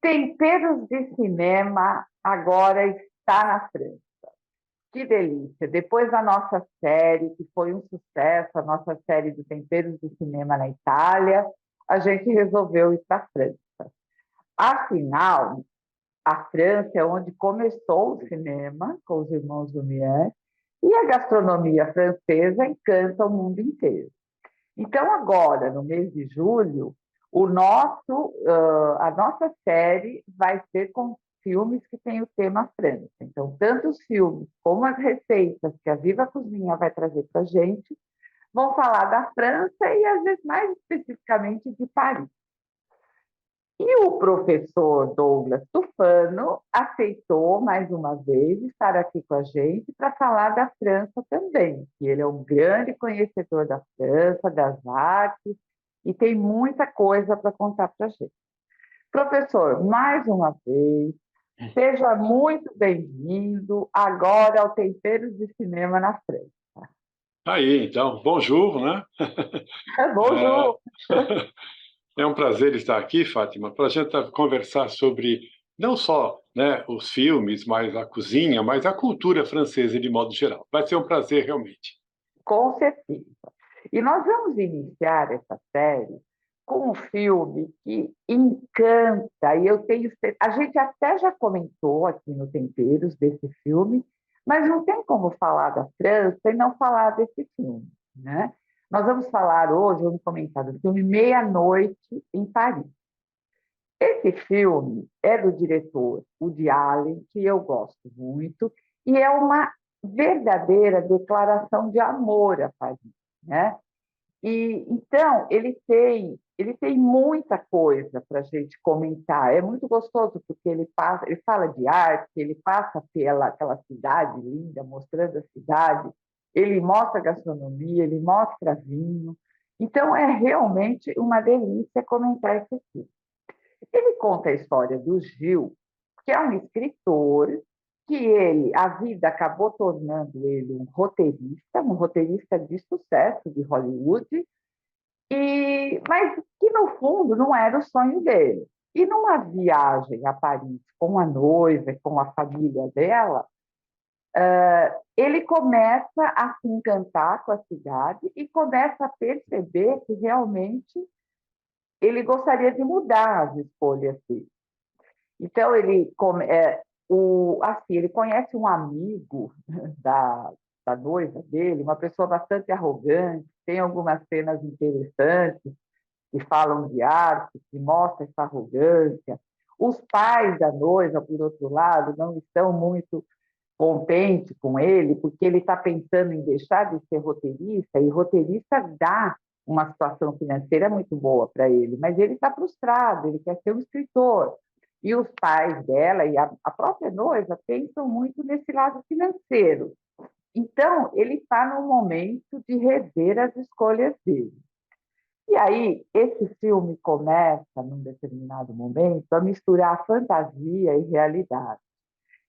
Temperos de Cinema agora está na França. Que delícia! Depois da nossa série, que foi um sucesso, a nossa série do Temperos de Cinema na Itália, a gente resolveu ir para a França. Afinal, a França é onde começou o cinema, com os irmãos Lumière, e a gastronomia francesa encanta o mundo inteiro. Então, agora, no mês de julho, a nossa série vai ser com filmes que têm o tema França. Então, tanto os filmes como as receitas que a Viva Cozinha vai trazer para a gente vão falar da França e, às vezes, mais especificamente de Paris. E o professor Douglas Tufano aceitou, mais uma vez, estar aqui com a gente para falar da França também, que ele é um grande conhecedor da França, das artes, e tem muita coisa para contar para a gente. Professor, mais uma vez, seja muito bem-vindo agora ao Temperos de Cinema na França. Aí, então, bonjour, né? Bonjour! É um prazer estar aqui, Fátima, para a gente conversar sobre não só, né, os filmes, mas a cozinha, mas a cultura francesa de modo geral. Vai ser um prazer, realmente. Com certeza. E nós vamos iniciar essa série com um filme que encanta, e eu tenho. A gente até já comentou aqui no Temperos desse filme, mas não tem como falar da França e não falar desse filme, né? Nós vamos falar hoje, vamos comentar do filme Meia-Noite em Paris. Esse filme é do diretor Woody Allen, que eu gosto muito, e é uma verdadeira declaração de amor a Paris, né? E então ele tem muita coisa para a gente comentar. É muito gostoso porque ele fala de arte, ele passa pela aquela cidade linda, mostrando a cidade, ele mostra gastronomia, ele mostra vinho. Então é realmente uma delícia comentar esse filme. Ele conta a história do Gil, que é um escritor que a vida acabou tornando ele um roteirista de sucesso de Hollywood, mas que no fundo não era o sonho dele. E numa viagem a Paris com a noiva, com a família dela, ele começa a se encantar com a cidade e começa a perceber que realmente ele gostaria de mudar as escolhas dele. Então, ele conhece um amigo da noiva dele, uma pessoa bastante arrogante, tem algumas cenas interessantes que falam de arte, que mostram essa arrogância. Os pais da noiva, por outro lado, não estão muito contentes com ele, porque ele está pensando em deixar de ser roteirista, e roteirista dá uma situação financeira muito boa para ele, mas ele está frustrado, ele quer ser um escritor. E os pais dela e a própria noiva pensam muito nesse lado financeiro. Então, ele está num momento de rever as escolhas dele. E aí, esse filme começa, num determinado momento, a misturar fantasia e realidade.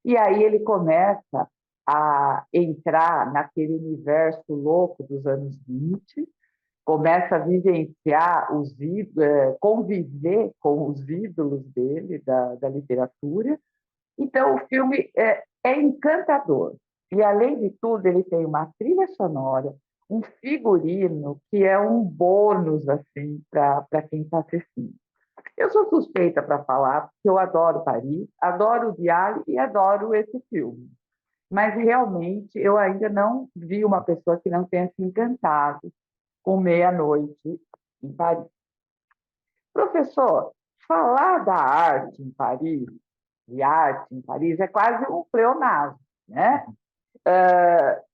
E aí ele começa a entrar naquele universo louco dos anos 20, começa a vivenciar conviver com os ídolos dele, da literatura. Então, o filme é encantador. E, além de tudo, ele tem uma trilha sonora, um figurino que é um bônus assim, para quem está assistindo. Eu sou suspeita para falar, porque eu adoro Paris, adoro o Viale e adoro esse filme. Mas, realmente, eu ainda não vi uma pessoa que não tenha se encantado com Meia-Noite em Paris. Professor, falar da arte em Paris, de arte em Paris, é quase um pleonasmo, né?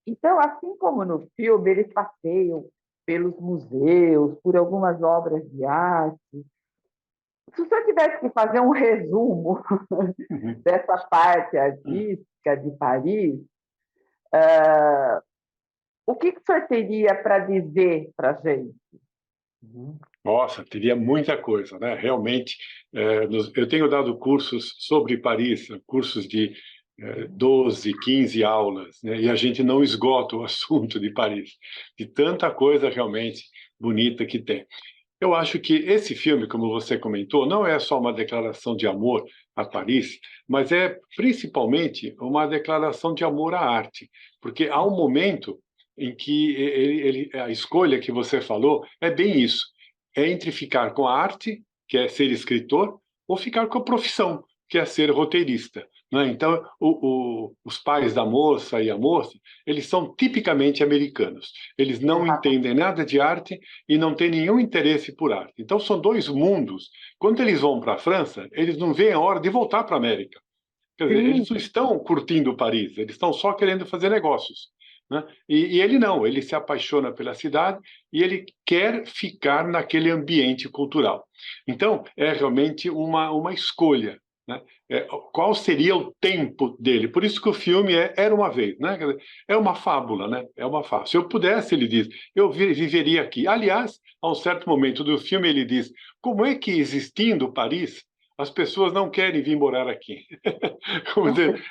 Então, assim como no filme, eles passeiam pelos museus, por algumas obras de arte. Se o senhor tivesse que fazer um resumo dessa parte artística de Paris, o que o senhor teria para dizer para a gente? Nossa, teria muita coisa, né? Realmente, eu tenho dado cursos sobre Paris, cursos de 12, 15 aulas, né? E a gente não esgota o assunto de Paris, de tanta coisa realmente bonita que tem. Eu acho que esse filme, como você comentou, não é só uma declaração de amor a Paris, mas é principalmente uma declaração de amor à arte, porque há um momento em que a escolha que você falou é bem isso, é entre ficar com a arte, que é ser escritor, ou ficar com a profissão, que é ser roteirista. Né? Então, os pais da moça e a moça, eles são tipicamente americanos. Eles não Exatamente. entendem nada de arte e não têm nenhum interesse por arte. Então, são dois mundos. Quando eles vão para a França, eles não veem a hora de voltar para a América. Quer dizer, Sim, eles não estão curtindo Paris, eles estão só querendo fazer negócios. Né? E ele não, ele se apaixona pela cidade e ele quer ficar naquele ambiente cultural. Então, é realmente uma escolha. Né? Qual seria o tempo dele? Por isso que o filme Era uma Vez. Né? Quer dizer, é uma fábula, né? É uma fábula. Se eu pudesse, ele diz, eu viveria aqui. Aliás, a um certo momento do filme, ele diz: como é que, existindo Paris, as pessoas não querem vir morar aqui? Como dizer,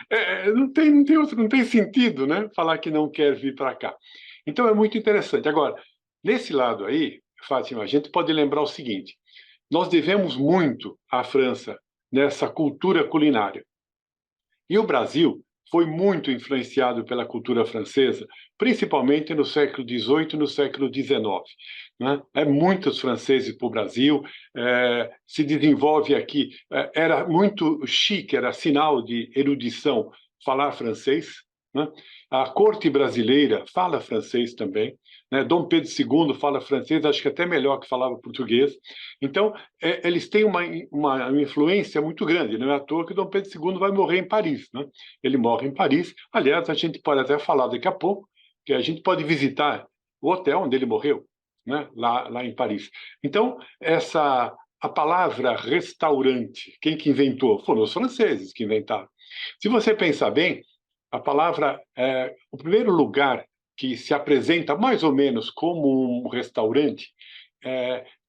não tem sentido, né? Falar que não quer vir para cá. Então é muito interessante. Agora, nesse lado aí, Fátima, a gente pode lembrar o seguinte: nós devemos muito à França nessa cultura culinária. E o Brasil foi muito influenciado pela cultura francesa, principalmente no século XVIII e no século XIX. Né? Muitos franceses para o Brasil, se desenvolve aqui. Era muito chique, era sinal de erudição falar francês. Né? A corte brasileira fala francês também. Né? Dom Pedro II fala francês, acho que até melhor que falava português. Então, eles têm uma influência muito grande. Não é à toa que Dom Pedro II vai morrer em Paris. Né? Ele morre em Paris. Aliás, a gente pode até falar daqui a pouco que a gente pode visitar o hotel onde ele morreu, né? lá em Paris. Então, a palavra restaurante, quem que inventou? Foram os franceses que inventaram. Se você pensar bem, a palavra, o primeiro lugar que se apresenta mais ou menos como um restaurante,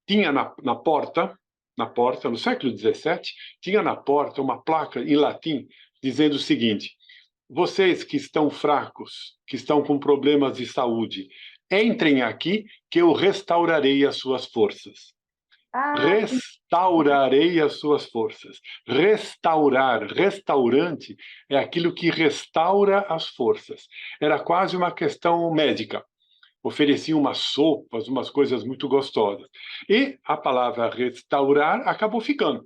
tinha na porta, no século XVII, tinha na porta uma placa em latim dizendo o seguinte: vocês que estão fracos, que estão com problemas de saúde, entrem aqui que eu restaurarei as suas forças. ah, sim, Restaurarei as suas forças. Restaurar, restaurante, é aquilo que restaura as forças. Era quase uma questão médica. Ofereciam umas sopas, umas coisas muito gostosas. E a palavra restaurar acabou ficando.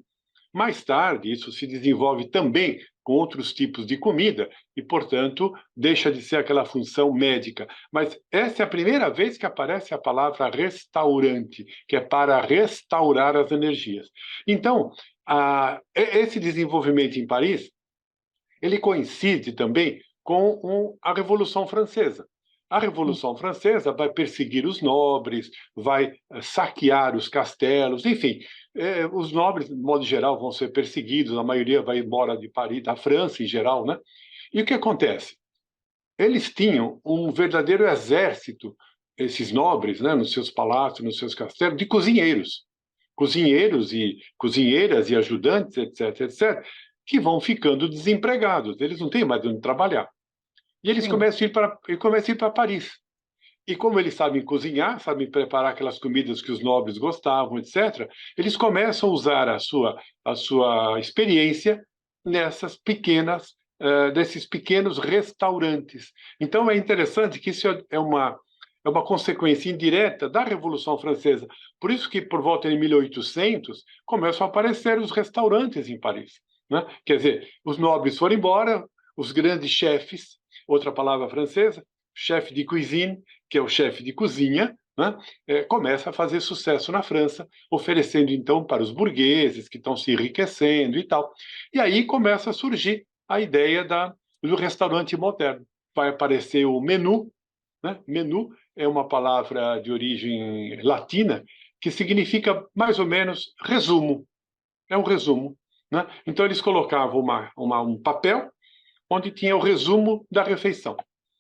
Mais tarde, isso se desenvolve também com outros tipos de comida e, portanto, deixa de ser aquela função médica. Mas essa é a primeira vez que aparece a palavra restaurante, que é para restaurar as energias. Então, esse desenvolvimento em Paris, ele coincide também com a Revolução Francesa. A sim, Revolução Francesa vai perseguir os nobres, vai saquear os castelos, enfim, os nobres, de modo geral, vão ser perseguidos, a maioria vai embora de Paris, da França em geral, né? E o que acontece? Eles tinham um verdadeiro exército, esses nobres, né, nos seus palácios, nos seus castelos, de cozinheiros. Cozinheiros e cozinheiras e ajudantes, etc., etc., que vão ficando desempregados. Eles não têm mais onde trabalhar. E eles sim. começam a ir para Paris. E como eles sabem cozinhar, sabem preparar aquelas comidas que os nobres gostavam, etc., eles começam a usar a sua experiência desses pequenos restaurantes. Então é interessante que isso é uma consequência indireta da Revolução Francesa. Por isso que, por volta de 1800, começam a aparecer os restaurantes em Paris. Né? Quer dizer, os nobres foram embora, os grandes chefes, outra palavra francesa, chefe de cuisine, que é o chefe de cozinha, né, começa a fazer sucesso na França, oferecendo então para os burgueses que estão se enriquecendo e tal. E aí começa a surgir a ideia do restaurante moderno. Vai aparecer o menu, né? Menu é uma palavra de origem latina que significa mais ou menos resumo. É um resumo. Né? Então eles colocavam um papel onde tinha o resumo da refeição.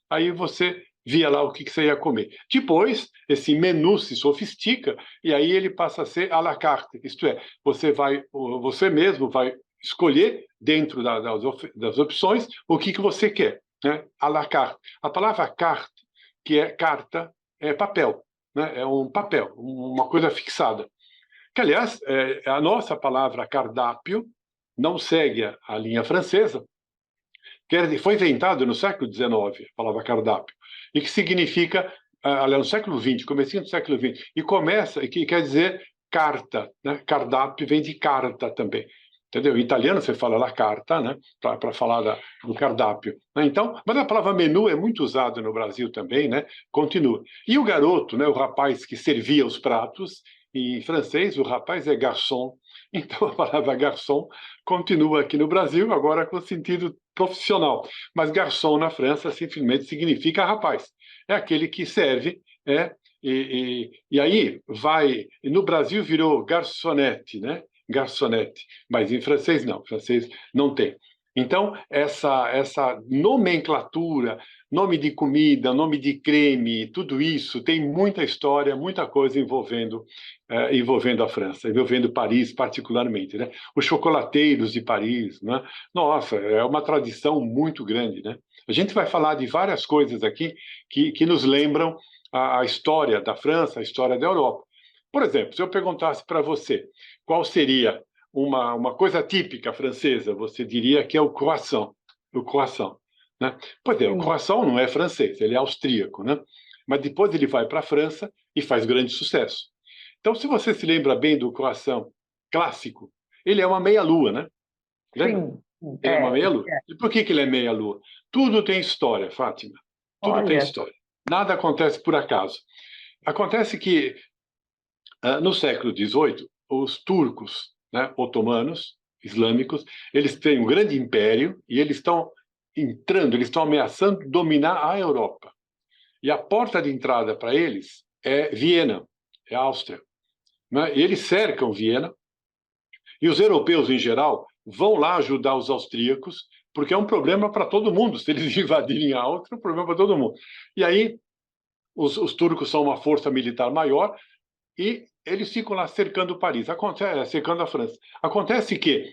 Aí você via lá o que você ia comer. Depois, esse menu se sofistica e aí ele passa a ser à la carte, isto é, você mesmo vai escolher dentro das opções o que você quer, né? À la carte. A palavra carte, que é carta, é papel, né? É um papel, uma coisa fixada. Que, aliás, a nossa palavra cardápio não segue a linha francesa, que foi inventado no século XIX, a palavra cardápio, e que significa, aliás, no século XX, comecinho do século XX, e que quer dizer carta, né? Cardápio vem de carta também. Entendeu? Em italiano você fala la carta, né? Para falar do cardápio. Né? Então, mas a palavra menu é muito usada no Brasil também, né? Continua. E o garoto, né? O rapaz que servia os pratos, em francês o rapaz é garçon. Então a palavra garçom continua aqui no Brasil, agora com sentido profissional. Mas garçom na França simplesmente significa rapaz. É aquele que serve, e aí vai. No Brasil virou garçonete, né? Garçonete, mas em francês não, francês não tem. Então, essa nomenclatura, nome de comida, nome de creme, tudo isso tem muita história, muita coisa envolvendo a França, envolvendo Paris particularmente, né? Os chocolateiros de Paris, né? Nossa, é uma tradição muito grande, né? A gente vai falar de várias coisas aqui que nos lembram a história da França, a história da Europa. Por exemplo, se eu perguntasse para você qual seria uma coisa típica francesa, você diria que é o croissant. O croissant, né? Pois é, o Sim, croissant não é francês, ele é austríaco, né? Mas depois ele vai para a França e faz grande sucesso. Então, se você se lembra bem do croissant clássico, ele é uma meia-lua, né? Lembra? sim, sim, Ele é uma meia-lua. E por que ele é meia-lua? Tudo tem história, Fátima. Tudo tem olha, história. Nada acontece por acaso. Acontece que no século XVIII, os turcos, né, otomanos, islâmicos, eles têm um grande império e eles estão entrando, eles estão ameaçando dominar a Europa. E a porta de entrada para eles é Viena, é a Áustria. Né? E eles cercam Viena e os europeus, em geral, vão lá ajudar os austríacos, porque é um problema para todo mundo. Se eles invadirem a Áustria, é um problema para todo mundo. E aí, os turcos são uma força militar maior, e eles ficam lá cercando Paris, cercando a França. Acontece que,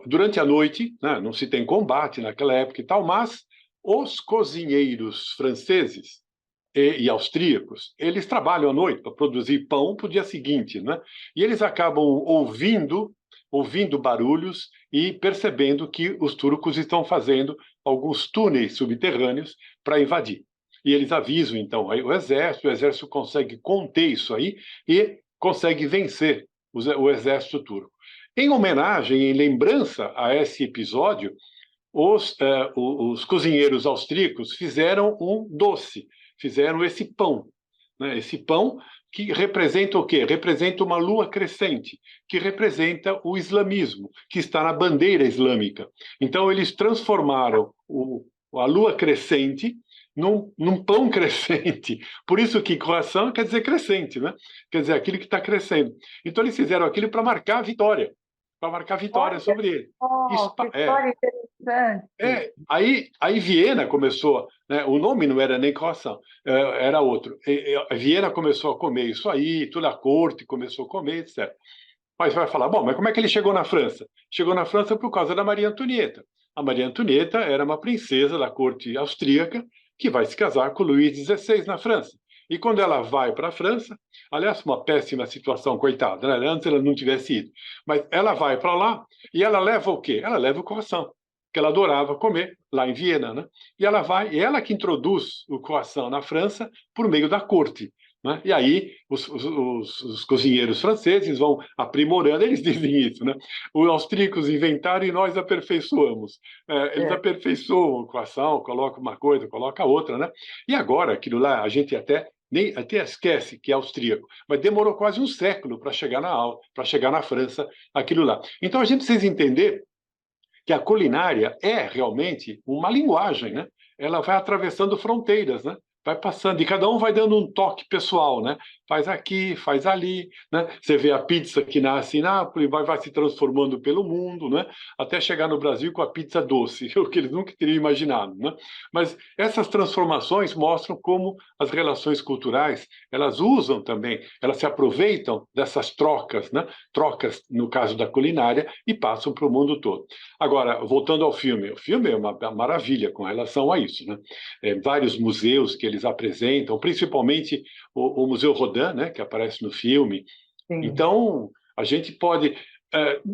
durante a noite, né, não se tem combate naquela época e tal, mas os cozinheiros franceses e austríacos, eles trabalham à noite para produzir pão para o dia seguinte, né? E eles acabam ouvindo barulhos e percebendo que os turcos estão fazendo alguns túneis subterrâneos para invadir. E eles avisam, então, o exército consegue conter isso aí e consegue vencer o exército turco. Em homenagem, em lembrança a esse episódio, os cozinheiros austríacos fizeram um doce, fizeram esse pão. Né? Esse pão que representa o quê? Representa uma lua crescente, que representa o islamismo, que está na bandeira islâmica. Então, eles transformaram a lua crescente num pão crescente. Por isso que croissant quer dizer crescente, né? Quer dizer, aquilo que está crescendo. Então, eles fizeram aquilo para marcar vitória olha sobre ele. só, que história interessante. Aí Viena começou, né, o nome não era nem croissant, era outro. Viena começou a comer isso aí, toda a corte começou a comer, etc. Mas vai falar, bom, mas como é que ele chegou na França? Chegou na França por causa da Maria Antonieta. A Maria Antonieta era uma princesa da corte austríaca que vai se casar com Luís XVI na França. E quando ela vai para a França, aliás, uma péssima situação, coitada, né? Antes ela não tivesse ido, mas ela vai para lá e ela leva o quê? Ela leva o croissant, que ela adorava comer lá em Viena, né? E ela que introduz o croissant na França por meio da corte. Né? E aí os cozinheiros franceses vão aprimorando, eles dizem isso, né? Os austríacos inventaram e nós aperfeiçoamos. Eles É, aperfeiçoam o croissant, colocam uma coisa, colocam outra, né? E agora, aquilo lá, a gente até esquece que é austríaco, mas demorou quase um século para chegar na França, aquilo lá. Então a gente precisa entender que a culinária é realmente uma linguagem, né? Ela vai atravessando fronteiras, né? Vai passando, e cada um vai dando um toque pessoal, né? Faz aqui, faz ali, né? Você vê a pizza que nasce em Nápoles, vai se transformando pelo mundo, né? Até chegar no Brasil com a pizza doce, o que eles nunca teriam imaginado, né? Mas essas transformações mostram como as relações culturais, elas usam também, elas se aproveitam dessas trocas, né? Trocas, no caso da culinária, e passam para o mundo todo. Agora, voltando ao filme, o filme é uma maravilha com relação a isso, né? Vários museus que eles apresentam, principalmente o Museu Rodin, né, que aparece no filme, sim. Então, a gente pode...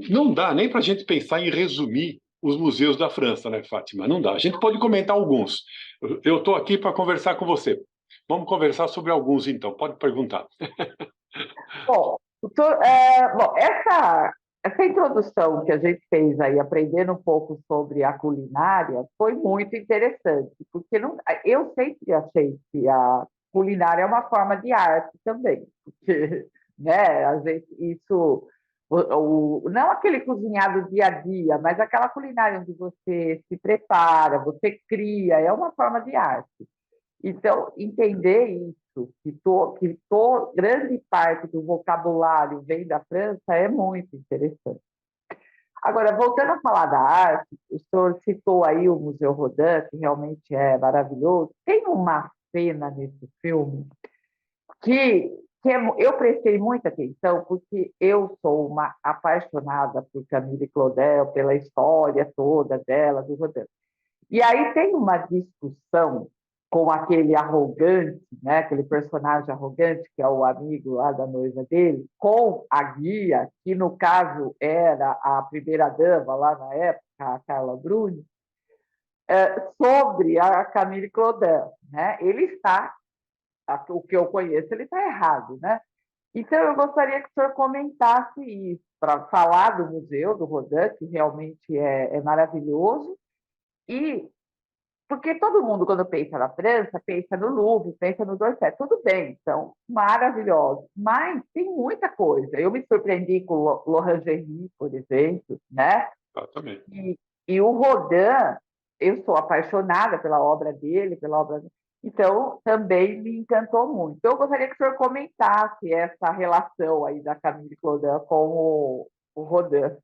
não dá nem para a gente pensar em resumir os museus da França, né, Fátima? Não dá. A gente pode comentar alguns. Eu estou aqui para conversar com você. Vamos conversar sobre alguns, então. Pode perguntar. Bom, bom, essa introdução que a gente fez aí, aprendendo um pouco sobre a culinária, foi muito interessante, porque não, eu sempre achei que a culinária é uma forma de arte também, porque, né, às vezes isso, não aquele cozinhado dia a dia, mas aquela culinária onde você se prepara, você cria, é uma forma de arte. Então, entender isso, grande parte do vocabulário vem da França, é muito interessante. Agora, voltando a falar da arte, o senhor citou aí o Museu Rodin, que realmente é maravilhoso. Tem uma cena nesse filme que, eu prestei muita atenção, porque eu sou uma apaixonada por Camille Claudel, pela história toda dela, do Rodin. E aí tem uma discussão com aquele arrogante, né, aquele personagem arrogante, que é o amigo lá da noiva dele, com a guia, que no caso era a primeira-dama lá na época, a Carla Bruni, sobre a Camille Claudel. Né? Ele está, o que eu conheço, ele está errado. Né? Então, eu gostaria que o senhor comentasse isso, para falar do museu, do Rodin, que realmente é maravilhoso, e porque todo mundo, quando pensa na França, pensa no Louvre, pensa no Dorset. Tudo bem, são maravilhosos, mas tem muita coisa. Eu me surpreendi com o L'Orangerie, por exemplo, né? Exatamente. E o Rodin, eu sou apaixonada pela obra dele, então também me encantou muito. Então, eu gostaria que o senhor comentasse essa relação aí da Camille Claudel com o Rodin.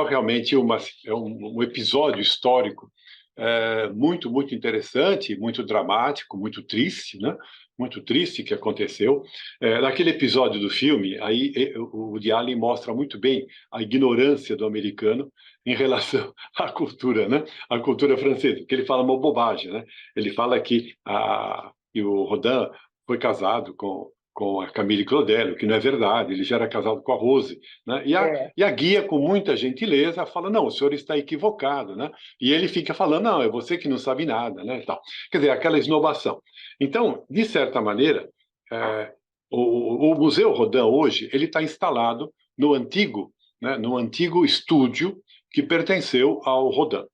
Realmente um episódio histórico muito, muito interessante, muito dramático, muito triste, né? Muito triste que aconteceu. Naquele episódio do filme, aí o Woody Allen mostra muito bem a ignorância do americano em relação à cultura, né? À cultura francesa, porque ele fala uma bobagem, né? Ele fala que o Rodin foi casado com a Camille Claudel, que não é verdade, ele já era casado com a Rose, né? É, E a guia, com muita gentileza, fala, não, o senhor está equivocado, né? E ele fica falando, não, é você que não sabe nada, né? Tal. Quer dizer, aquela esnobação. Então, de certa maneira, é, o Museu Rodin hoje, ele está instalado no antigo, né, no antigo estúdio que pertenceu ao Rodin.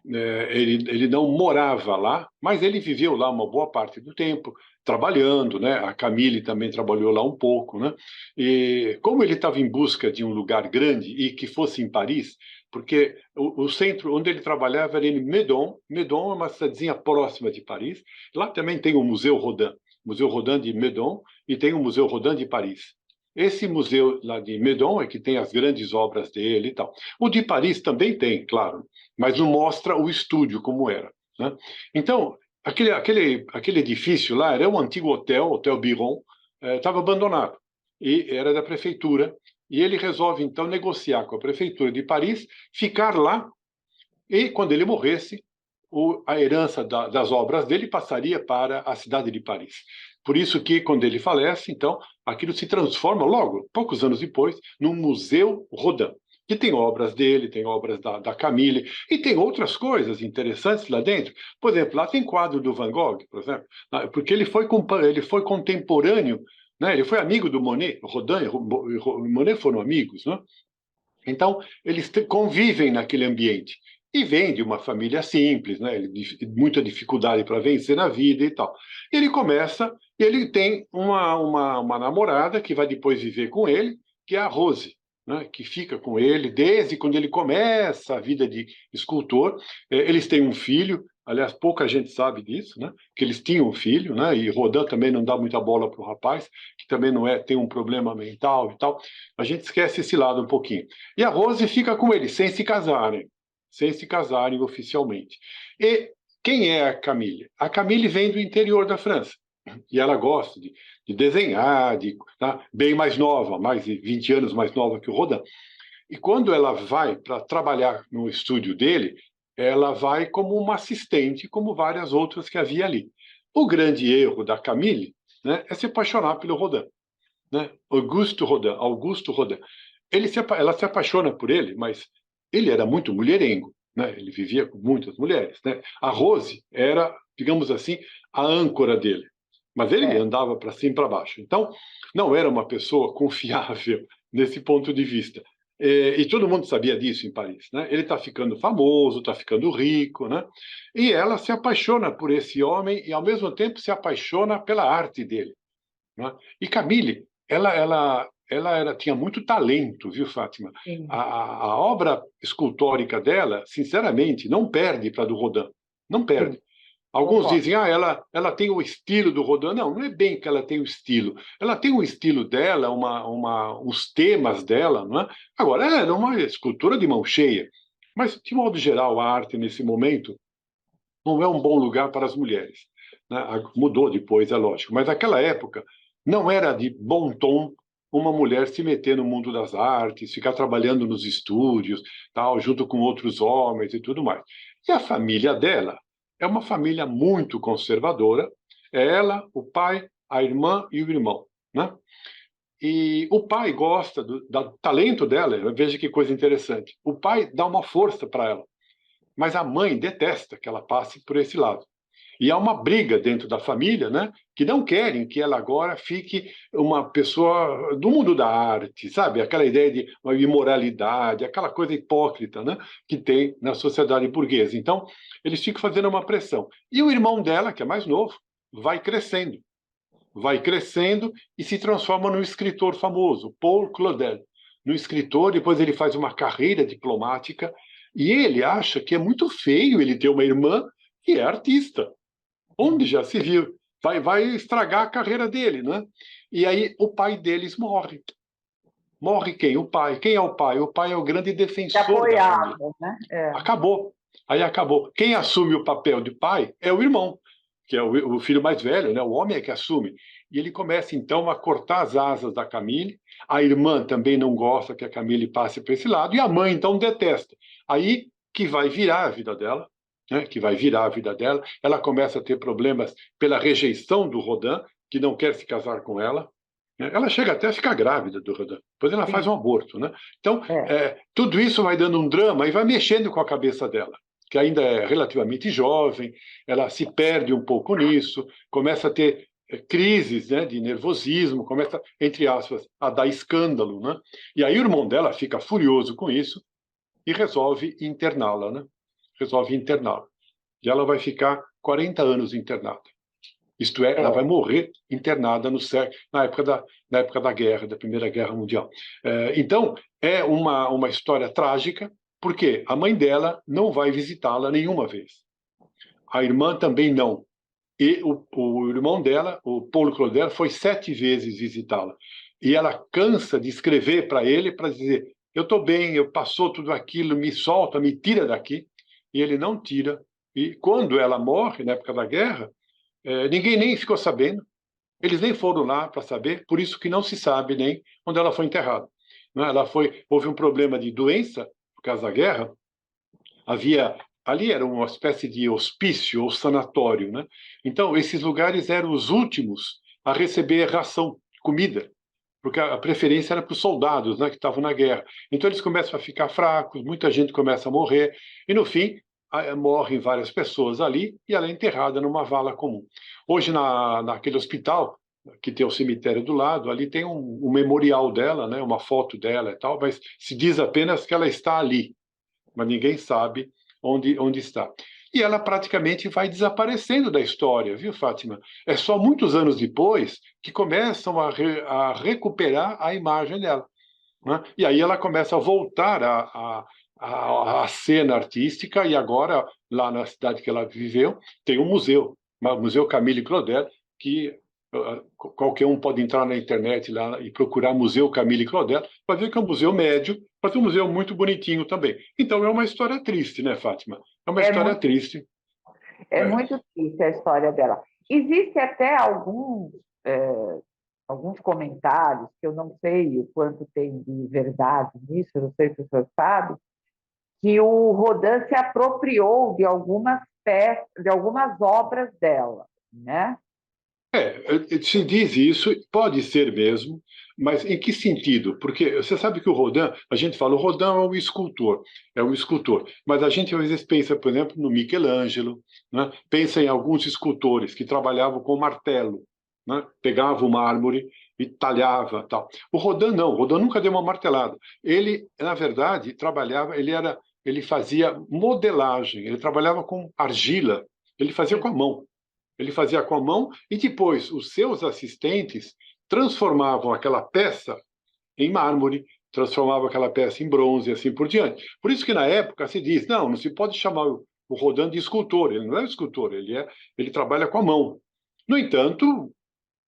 Ele não morava lá, mas ele viveu lá uma boa parte do tempo, trabalhando, né? A Camille também trabalhou lá um pouco, né? E como ele estava em busca de um lugar grande e que fosse em Paris, porque o centro onde ele trabalhava era em Meudon. Meudon é uma cidadezinha próxima de Paris. Lá também tem o Museu Rodin de Meudon, e tem o Museu Rodin de Paris. Esse museu lá de Meudon é que tem as grandes obras dele e tal. O de Paris também tem, claro, mas não mostra o estúdio como era, né? Então, aquele edifício lá era um antigo hotel, Hotel Biron, estava abandonado e era da prefeitura. E ele resolve então negociar com a prefeitura de Paris, ficar lá, e quando ele morresse, a herança das obras dele passaria para a cidade de Paris. Por isso que, quando ele falece, então, aquilo se transforma logo, poucos anos depois, num Museu Rodin, que tem obras dele, tem obras da Camille, e tem outras coisas interessantes lá dentro. Por exemplo, lá tem quadro do Van Gogh, por exemplo, porque ele foi contemporâneo, né? Ele foi amigo do Monet. Rodin e Monet foram amigos, né? Então, eles convivem naquele ambiente. E vem de uma família simples, né? Muita dificuldade para vencer na vida e tal. Ele tem uma namorada que vai depois viver com ele, que é a Rose, né? Que fica com ele desde quando ele começa a vida de escultor. Eles têm um filho, aliás, pouca gente sabe disso, né? Que eles tinham um filho, né? E Rodin também não dá muita bola para o rapaz, que também não tem um problema mental e tal. A gente esquece esse lado um pouquinho. E a Rose fica com ele, sem se casarem oficialmente. E quem é a Camille? A Camille vem do interior da França. E ela gosta de desenhar, tá? Bem mais nova, mais de 20 anos mais nova que o Rodin. E quando ela vai para trabalhar no estúdio dele, ela vai como uma assistente, como várias outras que havia ali. O grande erro da Camille, né, é se apaixonar pelo Rodin. né? Augusto Rodin. Ela se apaixona por ele, mas ele era muito mulherengo, né? Ele vivia com muitas mulheres, né? A Rose era, digamos assim, a âncora dele, mas ele É, andava para cima e para baixo. Então, não era uma pessoa confiável nesse ponto de vista. E todo mundo sabia disso em Paris, né? Ele está ficando famoso, está ficando rico, né? E ela se apaixona por esse homem e, ao mesmo tempo, se apaixona pela arte dele, né? E Camille, tinha muito talento, viu, Fátima? sim, A obra escultórica dela, sinceramente, não perde para a do Rodin. Não sim, perde. Alguns concordo. dizem, ela tem o estilo do Rodin. Não, não é bem que ela tem o estilo. Ela tem o estilo dela, os temas dela, não é? Agora, ela é uma escultura de mão cheia. Mas, de modo geral, a arte, nesse momento, não é um bom lugar para as mulheres, né? Mudou depois, é lógico. Mas naquela época, não era de bom tom uma mulher se meter no mundo das artes, ficar trabalhando nos estúdios, tal, junto com outros homens e tudo mais. E a família dela é uma família muito conservadora. É ela, o pai, a irmã e o irmão, né? E o pai gosta do talento dela. Veja que coisa interessante. O pai dá uma força para ela, mas a mãe detesta que ela passe por esse lado. E há uma briga dentro da família, né, que não querem que ela agora fique uma pessoa do mundo da arte, sabe? Aquela ideia de uma imoralidade, aquela coisa hipócrita, né, que tem na sociedade burguesa. Então, eles ficam fazendo uma pressão. E o irmão dela, que é mais novo, vai crescendo e se transforma num escritor famoso, Paul Claudel. No escritor, depois ele faz uma carreira diplomática e ele acha que é muito feio ele ter uma irmã que é artista. Onde já se viu? Vai estragar a carreira dele, né? E aí o pai deles morre. Morre quem? O pai. Quem é o pai? O pai é o grande Que defensor da família. apoiava, né? É, Acabou. Aí acabou. Quem assume o papel de pai é o irmão, que é o filho mais velho, né? O homem é que assume. E ele começa então a cortar as asas da Camille. A irmã também não gosta que a Camille passe para esse lado e a mãe então detesta. Aí que vai virar a vida dela, né? Que vai virar a vida dela. Ela começa a ter problemas pela rejeição do Rodin, que não quer se casar com ela. Ela chega até a ficar grávida do Rodin. Depois ela faz sim, um aborto, né? Então, é. tudo isso vai dando um drama e vai mexendo com a cabeça dela, que ainda é relativamente jovem, ela se perde um pouco nisso, começa a ter crises, né, de nervosismo, começa, entre aspas, a dar escândalo, né? E aí o irmão dela fica furioso com isso e resolve interná-la, né? Resolve interná-la. E ela vai ficar 40 anos internada. Isto é, ela vai É. morrer internada na época da guerra, da Primeira Guerra Mundial. Então, é uma história trágica, porque a mãe dela não vai visitá-la nenhuma vez. A irmã também não. E o irmão dela, o Paulo Claudel, foi 7 vezes visitá-la. E ela cansa de escrever para ele para dizer: eu estou bem, eu passou tudo aquilo, me solta, me tira daqui. E ele não tira. E quando ela morre, na época da guerra, ninguém nem ficou sabendo, eles nem foram lá para saber, por isso que não se sabe nem onde ela foi enterrada. Não é? Houve um problema de doença por causa da guerra, havia ali era uma espécie de hospício ou sanatório, né? Então esses lugares eram os últimos a receber ração, comida, porque a preferência era para os soldados, né, que estavam na guerra. Então eles começam a ficar fracos, muita gente começa a morrer e no fim morrem várias pessoas ali e ela é enterrada numa vala comum. Hoje naquele hospital que tem o cemitério do lado, ali tem um memorial dela, né, uma foto dela e tal, mas se diz apenas que ela está ali, mas ninguém sabe onde está. E ela praticamente vai desaparecendo da história, viu, Fátima? É só muitos anos depois que começam a recuperar a imagem dela, né? E aí ela começa a voltar à cena artística, e agora, lá na cidade que ela viveu, tem um museu, o Museu Camille Claudel, que qualquer um pode entrar na internet lá e procurar Museu Camille Claudel, para ver que é um museu médio, mas um museu muito bonitinho também. Então é uma história triste, né, Fátima? É uma É história muito, triste. é É. muito triste a história dela. Existe até alguns comentários, que eu não sei o quanto tem de verdade nisso, eu não sei se o senhor sabe, que o Rodin se apropriou de algumas peças, de algumas obras dela, né? Se diz isso, pode ser mesmo, mas em que sentido? Porque você sabe que o Rodin, a gente fala, o Rodin é um escultor, mas a gente às vezes pensa, por exemplo, no Michelangelo, né? Pensa em alguns escultores que trabalhavam com martelo, né? Pegava o mármore e talhava, tal. O Rodin não, o Rodin nunca deu uma martelada. Ele, na verdade, trabalhava, ele fazia modelagem, ele trabalhava com argila, ele fazia com a mão. Ele fazia com a mão e depois os seus assistentes transformavam aquela peça em mármore, transformavam aquela peça em bronze e assim por diante. Por isso que na época se diz, não se pode chamar o Rodin de escultor, ele não é um escultor, ele trabalha com a mão. No entanto,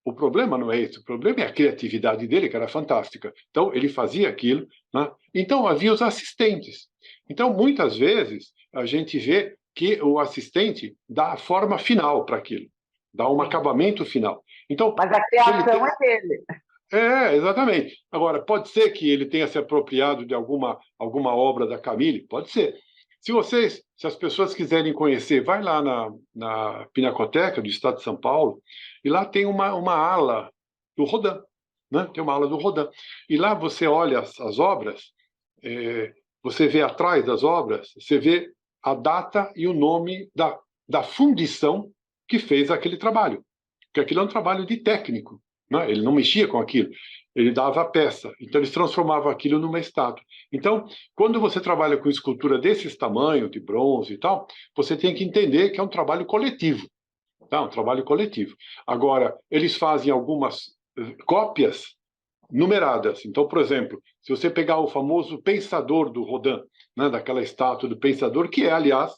o problema não é esse, o problema é a criatividade dele, que era fantástica. Então, ele fazia aquilo, né? Então, havia os assistentes. Então, muitas vezes, a gente vê que o assistente dá a forma final para aquilo, dá um Sim. acabamento final. Então, Mas a criação é dele. exatamente. Agora, pode ser que ele tenha se apropriado de alguma obra da Camille? Pode ser. Se as pessoas quiserem conhecer, vai lá na Pinacoteca do Estado de São Paulo, e lá tem uma ala do Rodin, né? Tem uma ala do Rodin. E lá você olha as obras, você vê atrás das obras, você vê a data e o nome da fundição que fez aquele trabalho. Porque aquilo é um trabalho de técnico, né? Ele não mexia com aquilo, ele dava a peça, então eles transformavam aquilo numa estátua. Então, quando você trabalha com escultura desses tamanhos, de bronze e tal, você tem que entender que é um trabalho coletivo, tá? Um trabalho coletivo. Agora, eles fazem algumas cópias numeradas. Então, por exemplo, se você pegar o famoso Pensador do Rodin, né, daquela estátua do Pensador, que é, aliás,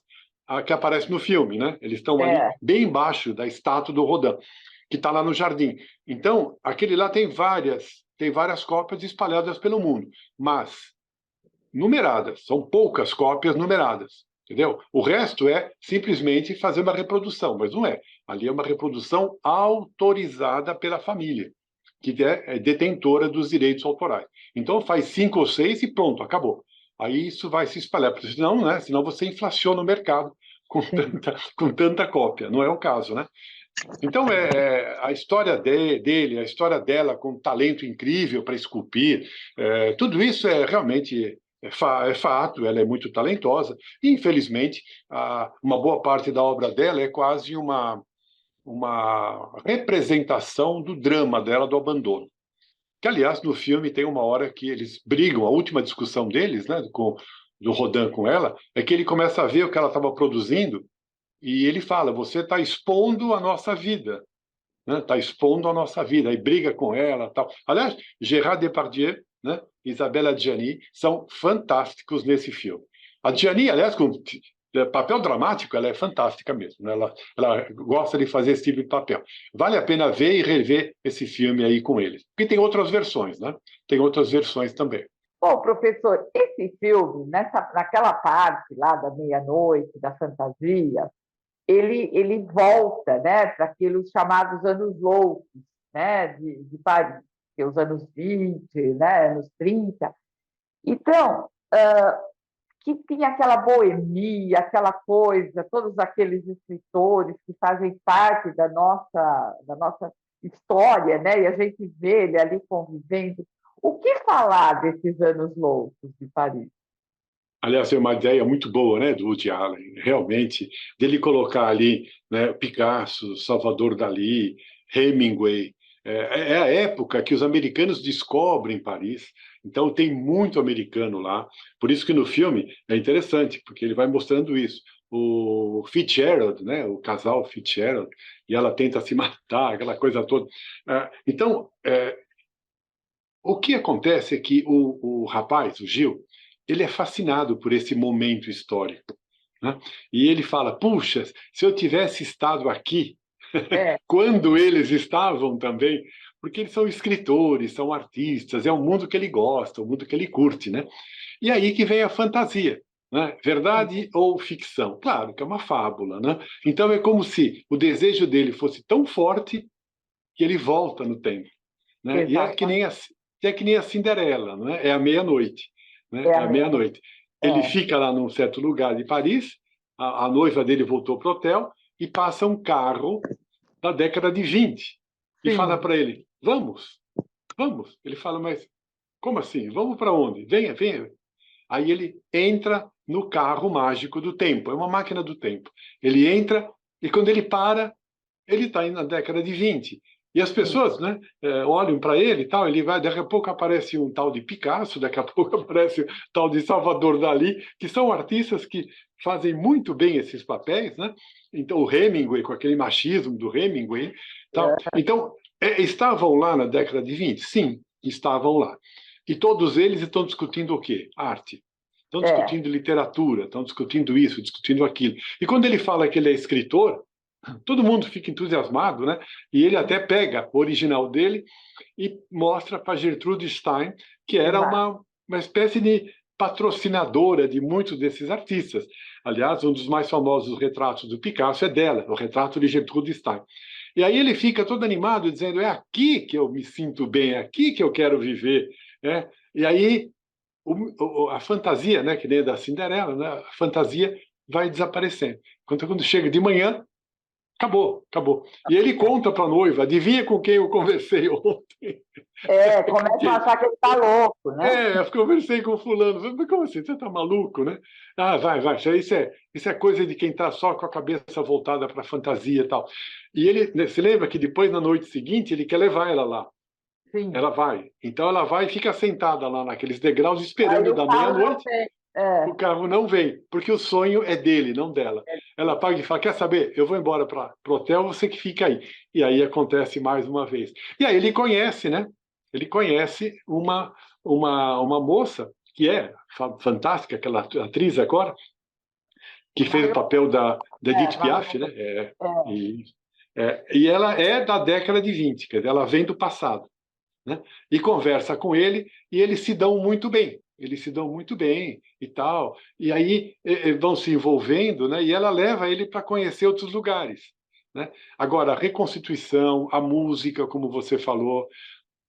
a que aparece no filme, né? Eles estão ali É. bem embaixo da estátua do Rodin, que está lá no jardim. Então, aquele lá tem várias cópias espalhadas pelo mundo, mas numeradas, são poucas cópias numeradas, entendeu? O resto é simplesmente fazer uma reprodução, mas não é. Ali é uma reprodução autorizada pela família, que é detentora dos direitos autorais. Então faz 5 ou 6 e pronto, acabou. Aí isso vai se espalhar, porque senão, né, senão você inflaciona o mercado com tanta cópia. Não é o caso, né? Então, a história dele, a história dela com um talento incrível para esculpir, tudo isso realmente é fato, ela é muito talentosa. E, infelizmente, uma boa parte da obra dela é quase uma representação do drama dela, do abandono. Que, aliás, no filme tem uma hora que eles brigam, a última discussão deles, né, do Rodin com ela, é que ele começa a ver o que ela estava produzindo e ele fala: você está expondo a nossa vida, né? Está expondo a nossa vida, e briga com ela, tal. Aliás, Gérard Depardieu, né? Isabelle Adjani são fantásticos nesse filme. A Adjani, aliás, com papel dramático, ela é fantástica mesmo, né? Ela gosta de fazer esse tipo de papel. Vale a pena ver e rever esse filme aí com eles, porque tem outras versões, né? Tem outras versões também. Bom, professor, esse filme, naquela parte lá da meia-noite, da fantasia, ele volta, né, para aqueles chamados anos loucos, né, de Paris, que é os anos 20, né, anos 30. Então, que tinha aquela boemia, aquela coisa, todos aqueles escritores que fazem parte da nossa história, né, e a gente vê ele ali convivendo. O que falar desses anos loucos de Paris? Aliás, é uma ideia muito boa, né, do Woody Allen, realmente, dele colocar ali, né, Picasso, Salvador Dalí, Hemingway. É a época que os americanos descobrem Paris, então tem muito americano lá. Por isso que no filme é interessante, porque ele vai mostrando isso. O Fitzgerald, né, o casal Fitzgerald, e ela tenta se matar, aquela coisa toda. Então, o que acontece é que o rapaz, o Gil, ele é fascinado por esse momento histórico, né? E ele fala: puxa, se eu tivesse estado aqui, É, quando eles estavam também, porque eles são escritores, são artistas, é o mundo que ele gosta, o mundo que ele curte, né? E aí que vem a fantasia, né? Verdade ou ficção? Claro que é uma fábula, né? Então é como se o desejo dele fosse tão forte que ele volta no tempo, né? E exatamente. é que nem a Cinderela, não é? É a meia-noite, né? É É a a mesma. meia-noite. Ele É, fica lá num certo lugar de Paris, a noiva dele voltou para o hotel e passa um carro da década de 20 e fala sim, para ele, vamos, vamos. Ele fala, mas como assim? Vamos para onde? Venha, venha. Aí ele entra no carro mágico do tempo, é uma máquina do tempo. Ele entra e quando ele para, ele está na década de 20. E as sim. pessoas, né, olham para ele e tal, ele vai, daqui a pouco aparece um tal de Picasso, daqui a pouco aparece um tal de Salvador Dalí, que são artistas que fazem muito bem esses papéis, né? Então o Hemingway, com aquele machismo do Hemingway, tal. É, Então, estavam lá na década de 20? Sim, estavam lá. E todos eles estão discutindo o quê? Arte. Estão é, discutindo literatura, estão discutindo isso, discutindo aquilo. E quando ele fala que ele é escritor, todo mundo fica entusiasmado, né? E ele até pega o original dele e mostra para Gertrude Stein, que era exato. uma espécie de patrocinadora de muitos desses artistas. Aliás, um dos mais famosos retratos do Picasso é dela, o retrato de Gertrude Stein. E aí ele fica todo animado, dizendo: é aqui que eu me sinto bem, é aqui que eu quero viver. Né? E aí a fantasia, né, que nem a da Cinderela, né, a fantasia vai desaparecendo. Quando chega de manhã, acabou, acabou. E ele conta para a noiva, adivinha com quem eu conversei ontem? Começam a achar que ele está louco, né? Eu conversei com fulano. Mas como assim? Você está maluco, né? Ah, vai, vai. Isso é coisa de quem está só com a cabeça voltada para a fantasia e tal. E ele, né, se lembra que depois, na noite seguinte, ele quer levar ela lá. Sim. Ela vai. Então ela vai e fica sentada lá naqueles degraus Aí esperando o da carro não meia-noite. tem. O carro não vem, porque o sonho é dele, não dela. Ela paga e fala: quer saber? Eu vou embora para o hotel, você que fica aí. E aí acontece mais uma vez. E aí ele conhece, né? Ele conhece uma moça que é fantástica, aquela atriz agora, que fez o Marion, papel da Edith Piaf, né? Marion, é, E, e ela é da década de 20, quer dizer, ela vem do passado, né? E conversa com ele e eles se dão muito bem. Eles se dão muito bem e tal. E aí vão se envolvendo, né? E ela leva ele para conhecer outros lugares, né? Agora, a reconstituição, a música, como você falou,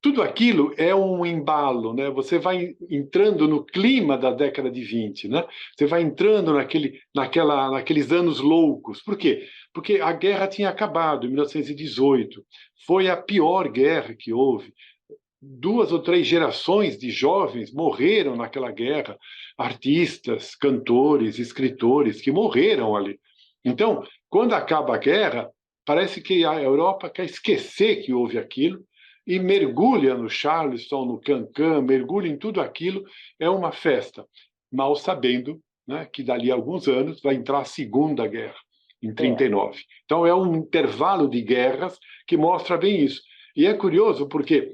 tudo aquilo é um embalo, né? Você vai entrando no clima da década de 20, né? Você vai entrando naqueles anos loucos. Por quê? Porque a guerra tinha acabado em 1918. Foi a pior guerra que houve. 2 ou 3 gerações de jovens morreram naquela guerra, artistas, cantores, escritores que morreram ali. Então, quando acaba a guerra, parece que a Europa quer esquecer que houve aquilo e mergulha no Charleston, no Cancan, mergulha em tudo aquilo, é uma festa, mal sabendo, né, que dali a alguns anos vai entrar a Segunda Guerra, em é. 39. Então é um intervalo de guerras que mostra bem isso. E é curioso porque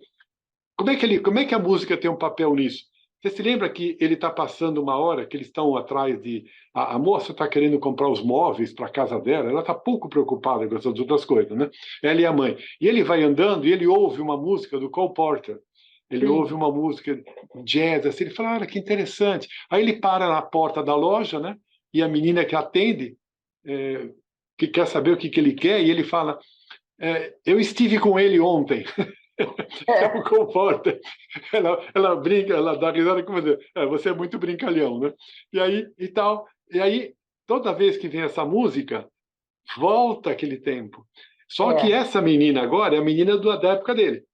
como é que a música tem um papel nisso? Você se lembra que ele está passando uma hora que eles estão atrás de. A moça está querendo comprar os móveis para a casa dela, ela está pouco preocupada com essas outras coisas, né? Ela e a mãe. E ele vai andando e ele ouve uma música do Cole Porter. Ele ouve Sim. uma música jazz, assim, ele fala: que interessante. Aí ele para na porta da loja, né? E a menina que atende, que quer saber o que ele quer, e ele fala: eu estive com ele ontem. Não É, comporta. Ela brinca, ela dá risada como dizer, você é muito brincalhão, né? E aí, e tal. E aí, toda vez que vem essa música, volta aquele tempo. Só que é. essa menina agora é a menina da época dele,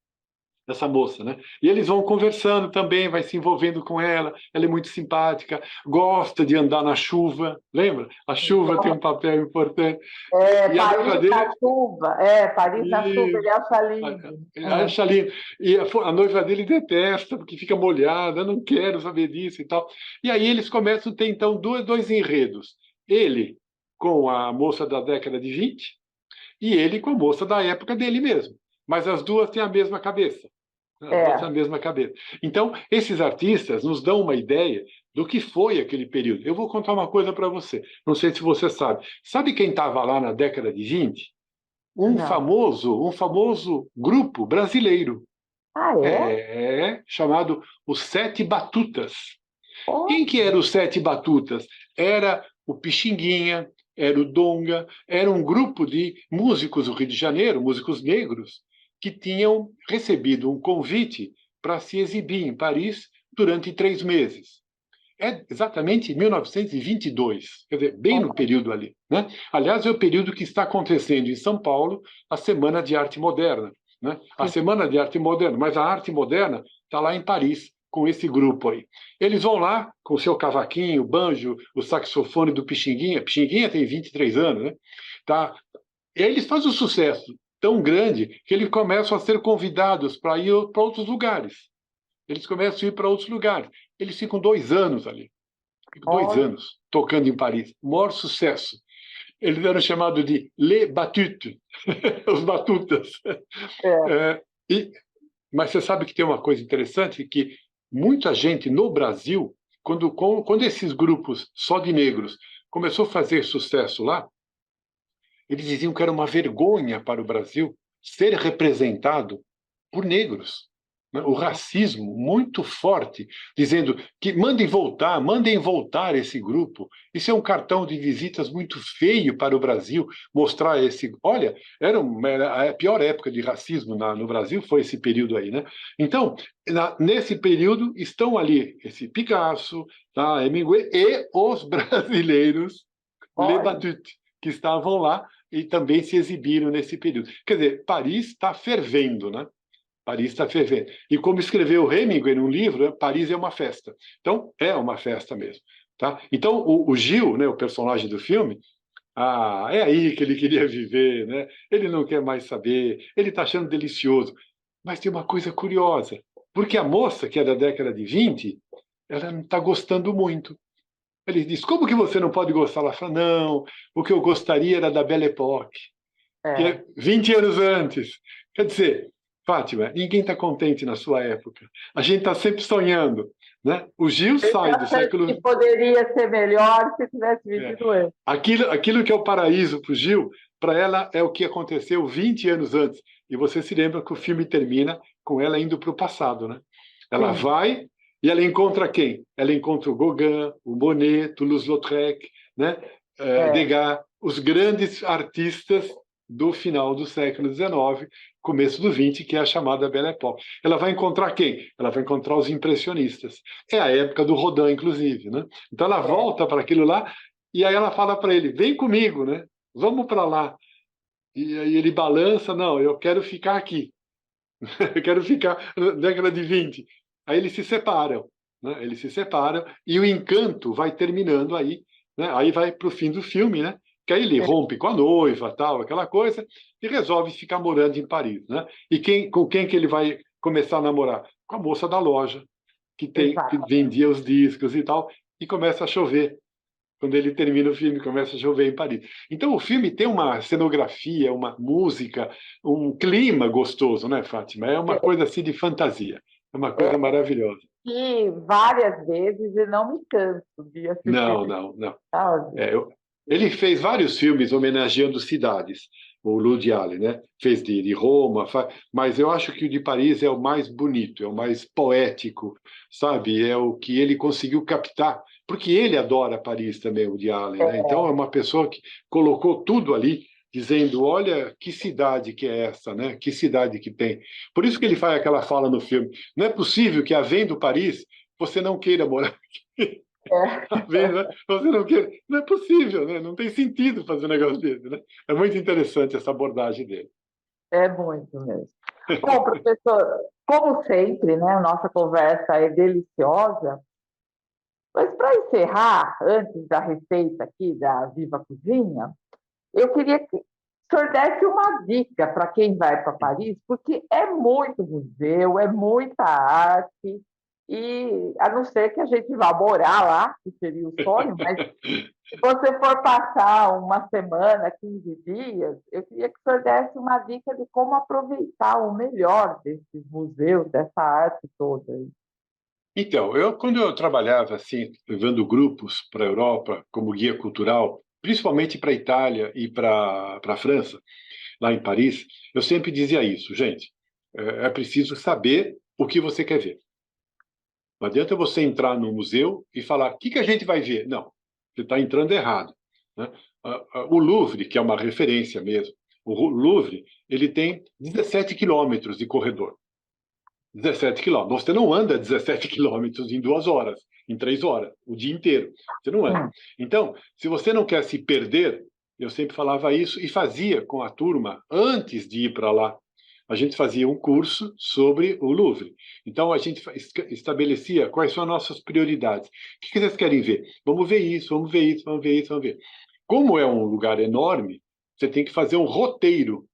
dessa moça, né? E eles vão conversando também, vai se envolvendo com ela. Ela é muito simpática, gosta de andar na chuva, lembra? A chuva tem um papel importante. E a noiva Paris dele na chuva. Paris na chuva, ele acha lindo. acha lindo. E a noiva dele detesta, porque fica molhada, eu não quero saber disso e tal. E aí eles começam a ter, então, dois enredos. Ele com a moça da década de 20 e ele com a moça da época dele mesmo. Mas as duas têm a mesma cabeça. As duas têm a É, mesma cabeça. Então, esses artistas nos dão uma ideia do que foi aquele período. Eu vou contar uma coisa para você. Não sei se você sabe. Sabe quem estava lá na década de 20? não. Um famoso grupo brasileiro, Ah, é? chamado os Sete Batutas. Oh, Quem que era os Sete Batutas? Era o Pixinguinha, era o Donga, era um grupo de músicos do Rio de Janeiro, músicos negros, que tinham recebido um convite para se exibir em Paris durante 3 meses. é exatamente 1922, quer dizer, bem no período ali, né? Aliás, é o período que está acontecendo em São Paulo a Semana de Arte Moderna, né? A Semana de Arte Moderna, mas a arte moderna está lá em Paris, com esse grupo aí. Eles vão lá com o seu cavaquinho, o banjo, o saxofone do Pixinguinha. Pixinguinha tem 23 anos, né? Tá? Eles fazem um sucesso tão grande que eles começam a ser convidados para ir para outros lugares. Eles começam a ir para outros lugares. Eles ficam 2 anos ali. Ficam 2 anos tocando em Paris. O maior sucesso. Eles eram chamados de Les Batutes, os batutas. Mas você sabe que tem uma coisa interessante, que muita gente no Brasil, quando esses grupos só de negros começou a fazer sucesso lá, eles diziam que era uma vergonha para o Brasil ser representado por negros. O racismo muito forte, dizendo que mandem voltar esse grupo. Isso é um cartão de visitas muito feio para o Brasil, mostrar esse... Olha, era a pior época de racismo no Brasil, foi esse período aí, né? Então, nesse período, estão ali esse Picasso, tá, Hemingway, e os brasileiros, Les Batutes, que estavam lá e também se exibiram nesse período. Quer dizer, Paris está fervendo, né? Paris está fervendo. E como escreveu Hemingway num livro, Paris é uma festa. Então, é uma festa mesmo. Tá? Então, o Gil, né, o personagem do filme, é aí que ele queria viver, né? Ele não quer mais saber, ele está achando delicioso. Mas tem uma coisa curiosa, porque a moça, que é da década de 20, ela não está gostando muito. Ele diz, como que você não pode gostar? Ela fala, não, o que eu gostaria era da Belle Époque, que é 20 anos antes. Quer dizer, Fátima, ninguém está contente na sua época. A gente está sempre sonhando. Né? O Gil sai do século... que poderia ser melhor se tivesse vivido antes. Aquilo que é o paraíso para o Gil, para ela é o que aconteceu 20 anos antes. E você se lembra que o filme termina com ela indo para o passado. Né? Ela vai e ela encontra quem? Ela encontra o Gauguin, o Monet, Toulouse-Lautrec, né? Degas, os grandes artistas do final do século XIX, começo do XX, que é a chamada Belle Époque. Ela vai encontrar quem? Ela vai encontrar os impressionistas. É a época do Rodin, inclusive. Né? Então ela volta para aquilo lá e aí ela fala para ele, vem comigo, né? Vamos para lá. E aí ele balança, não, eu quero ficar aqui. Eu quero ficar na década de 20. Aí eles se separam. Né? Eles se separam e o encanto vai terminando aí. Né? Aí vai para o fim do filme, né? Que aí ele rompe com a noiva, tal, aquela coisa, e resolve ficar morando em Paris. Né? E com quem que ele vai começar a namorar? Com a moça da loja, que vendia os discos e tal, e começa a chover. Quando ele termina o filme, começa a chover em Paris. Então o filme tem uma cenografia, uma música, um clima gostoso, né, Fátima? É uma coisa assim de fantasia. É uma coisa maravilhosa. E várias vezes e não me canso de assistir. Não. Ele fez vários filmes homenageando cidades, o Woody Allen, né? Fez de Roma, mas eu acho que o de Paris é o mais bonito, é o mais poético, sabe? É o que ele conseguiu captar, porque ele adora Paris também, o Woody Allen, né? Então é uma pessoa que colocou tudo ali, dizendo, olha, que cidade que é essa, né? Que cidade que tem. Por isso que ele faz aquela fala no filme, não é possível que, havendo Paris, você não queira morar aqui. Você não quer, não é possível, né? Não tem sentido fazer um negócio desse, né? É muito interessante essa abordagem dele. É muito mesmo. Bom, professor, como sempre, né, a nossa conversa é deliciosa, mas para encerrar, antes da receita aqui da Viva Cozinha, eu queria que o senhor desse uma dica para quem vai para Paris, porque é muito museu, é muita arte, e a não ser que a gente vá morar lá, que seria o sonho, mas se você for passar uma semana, 15 dias, eu queria que o senhor desse uma dica de como aproveitar o melhor desses museus, dessa arte toda. Então, quando eu trabalhava assim, levando grupos para a Europa como guia cultural, principalmente para a Itália e para a França, lá em Paris, eu sempre dizia isso, gente, é preciso saber o que você quer ver. Não adianta você entrar no museu e falar, o que a gente vai ver? Não, você está entrando errado. Né? O Louvre, que é uma referência mesmo, o Louvre, ele tem 17 quilômetros de corredor. 17 quilômetros. Você não anda 17 quilômetros em 2 horas. em 3 horas, o dia inteiro. Você não anda. Então, se você não quer se perder, eu sempre falava isso e fazia com a turma antes de ir para lá. A gente fazia um curso sobre o Louvre. Então, a gente estabelecia quais são as nossas prioridades. O que vocês querem ver? Vamos ver isso, vamos ver isso, vamos ver isso, vamos ver. Como é um lugar enorme, você tem que fazer um roteiro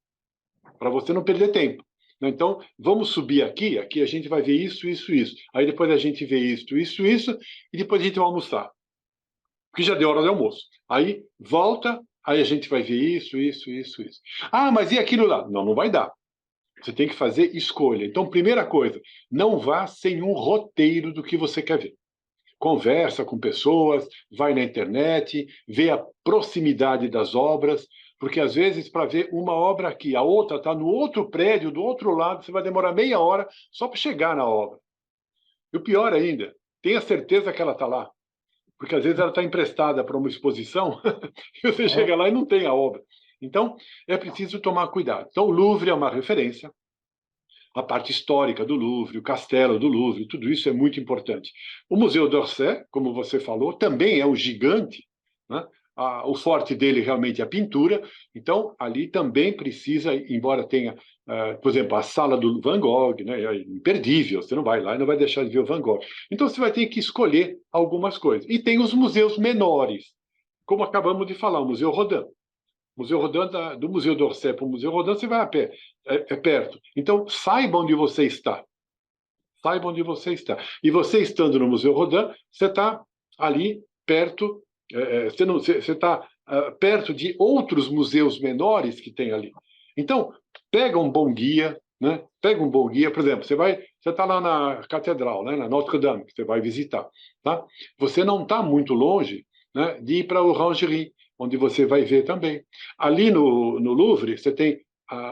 para você não perder tempo. Então, vamos subir aqui a gente vai ver isso, isso, isso. Aí depois a gente vê isso, isso, isso, e depois a gente vai almoçar. Porque já deu hora de almoço. Aí volta, aí a gente vai ver isso, isso, isso, isso. Ah, mas e aquilo lá? Não, não vai dar. Você tem que fazer escolha. Então, primeira coisa, não vá sem um roteiro do que você quer ver. Conversa com pessoas, vai na internet, vê a proximidade das obras, porque às vezes para ver uma obra aqui, a outra está no outro prédio, do outro lado, você vai demorar meia hora só para chegar na obra. E o pior ainda, tenha certeza que ela está lá, porque às vezes ela está emprestada para uma exposição e você chega lá e não tem a obra. Então, é preciso tomar cuidado. Então, o Louvre é uma referência, a parte histórica do Louvre, o castelo do Louvre, tudo isso é muito importante. O Museu d'Orsay, como você falou, também é um gigante, né? O forte dele realmente é a pintura, então ali também precisa, embora tenha, por exemplo, a sala do Van Gogh, né? É imperdível, você não vai lá e não vai deixar de ver o Van Gogh. Então você vai ter que escolher algumas coisas. E tem os museus menores, como acabamos de falar, o Museu Rodin. Museu Rodin, do Museu d'Orsay para o Museu Rodin, você vai a pé, é perto. Então, saiba onde você está. Saiba onde você está. E você estando no Museu Rodin, você está ali perto, você está perto de outros museus menores que tem ali. Então, pega um bom guia, né? Pega um bom guia, por exemplo, você está lá na Catedral, né? Na Notre-Dame, que você vai visitar, tá? Você não está muito longe, né, de ir para o Orangerie, onde você vai ver também. Ali no Louvre, você tem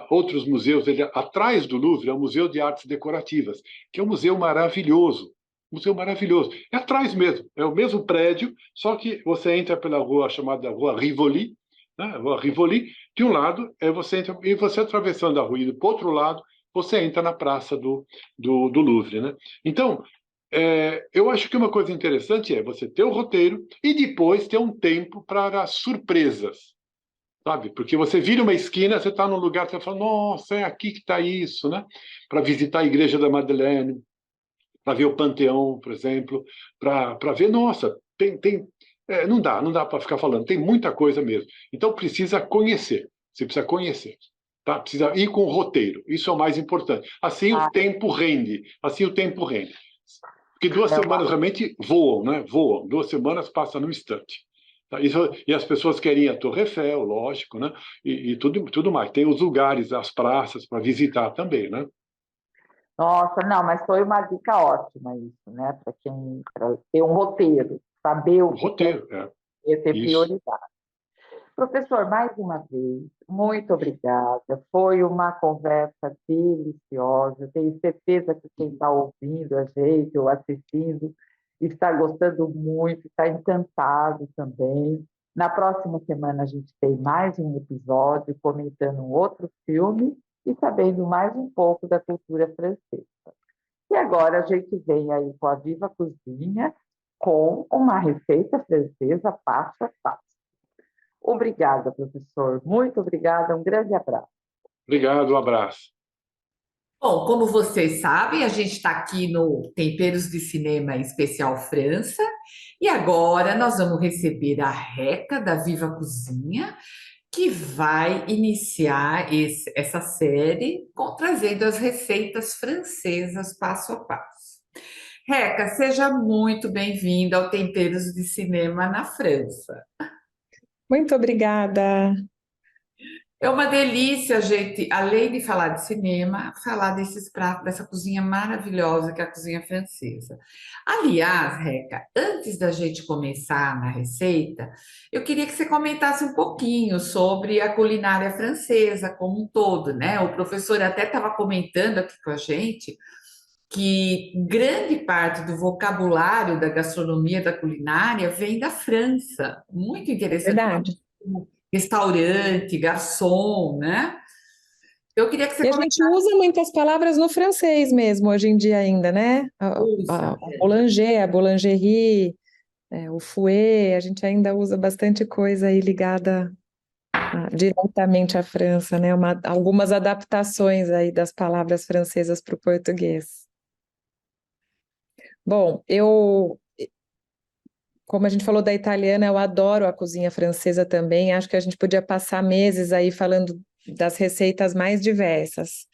outros museus. Atrás do Louvre é o Museu de Artes Decorativas, que é um museu maravilhoso. Museu maravilhoso. É atrás mesmo, é o mesmo prédio, só que você entra pela rua chamada Rua Rivoli, né? Rua Rivoli, de um lado, você entra, e você atravessando a rua e do outro lado, você entra na Praça do Louvre. Né? Então, eu acho que uma coisa interessante é você ter o roteiro e depois ter um tempo para surpresas, sabe? Porque você vira uma esquina, você está num lugar, você fala, nossa, é aqui que está isso, né? Para visitar a Igreja da Madeleine, para ver o Panteão, por exemplo, para ver, nossa, não dá para ficar falando, tem muita coisa mesmo. Então precisa conhecer, você precisa conhecer. Tá? Precisa ir com o roteiro, isso é o mais importante. Assim o tempo rende, assim o tempo rende. Porque 2 semanas realmente voam, né? Voam. 2 semanas passam num instante. Tá? E as pessoas querem ir à Torre Eiffel, lógico, né? E tudo mais. Tem os lugares, as praças para visitar também, né? Nossa, não, mas foi uma dica ótima isso, né? Para ter um roteiro, saber O o que roteiro, ter isso. prioridade. Professor, mais uma vez, muito obrigada. Foi uma conversa deliciosa. Tenho certeza que quem está ouvindo a gente ou assistindo está gostando muito, está encantado também. Na próxima semana a gente tem mais um episódio comentando um outro filme e sabendo mais um pouco da cultura francesa. E agora a gente vem aí com a Viva Cozinha com uma receita francesa passo a passo. Obrigada, professor. Muito obrigada. Um grande abraço. Obrigado, um abraço. Bom, como vocês sabem, a gente está aqui no Temperos de Cinema Especial França e agora nós vamos receber a Reca da Viva Cozinha, que vai iniciar essa série trazendo as receitas francesas passo a passo. Reca, seja muito bem-vinda ao Temperos de Cinema na França. Muito obrigada. É uma delícia a gente, além de falar de cinema, falar desses pratos, dessa cozinha maravilhosa que é a cozinha francesa. Aliás, Reca, antes da gente começar na receita, eu queria que você comentasse um pouquinho sobre a culinária francesa como um todo, né? O professor até estava comentando aqui com a gente que grande parte do vocabulário da gastronomia, da culinária, vem da França. Muito interessante. Verdade. Restaurante, garçom, né? Eu queria que você E a gente usa muitas palavras no francês mesmo, hoje em dia ainda, né? usa. A boulanger, a boulangerie, o fouet, a gente ainda usa bastante coisa aí ligada diretamente à França, né? Algumas adaptações aí das palavras francesas para o português. Bom, como a gente falou da italiana, eu adoro a cozinha francesa também. Acho que a gente podia passar meses aí falando das receitas mais diversas.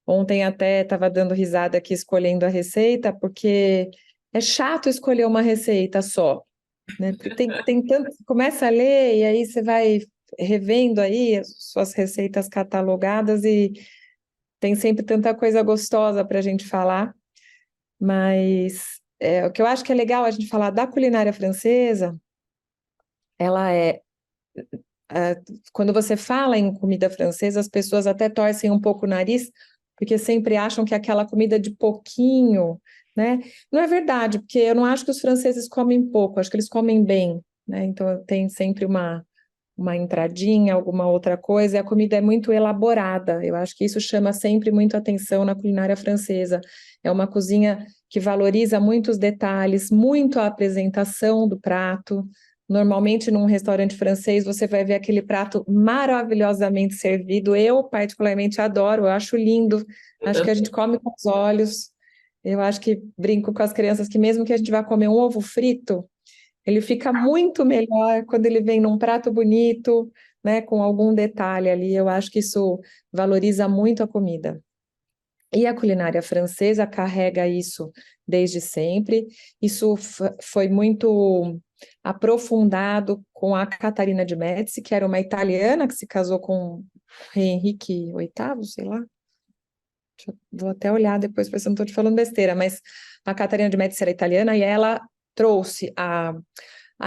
Ontem até estava dando risada aqui escolhendo a receita, porque é chato escolher uma receita só, né? Porque tem tanto, começa a ler e aí você vai revendo aí as suas receitas catalogadas e tem sempre tanta coisa gostosa para a gente falar, mas o que eu acho que é legal a gente falar da culinária francesa, ela é, quando você fala em comida francesa, as pessoas até torcem um pouco o nariz, porque sempre acham que é aquela comida de pouquinho, né? Não é verdade, porque eu não acho que os franceses comem pouco, acho que eles comem bem, né? Então tem sempre uma entradinha, alguma outra coisa, e a comida é muito elaborada. Eu acho que isso chama sempre muito atenção na culinária francesa. É uma cozinha que valoriza muitos detalhes, muito a apresentação do prato. Normalmente, num restaurante francês, você vai ver aquele prato maravilhosamente servido. Eu, particularmente, adoro, eu acho lindo. Acho que a gente come com os olhos. Eu acho que brinco com as crianças que, mesmo que a gente vá comer um ovo frito, ele fica muito melhor quando ele vem num prato bonito, né, com algum detalhe ali. Eu acho que isso valoriza muito a comida. E a culinária francesa carrega isso desde sempre. Isso foi muito aprofundado com a Catarina de Médici, que era uma italiana que se casou com o rei Henrique VIII, sei lá. Vou até olhar depois, porque eu não estou te falando besteira, mas a Catarina de Médici era italiana e ela trouxe a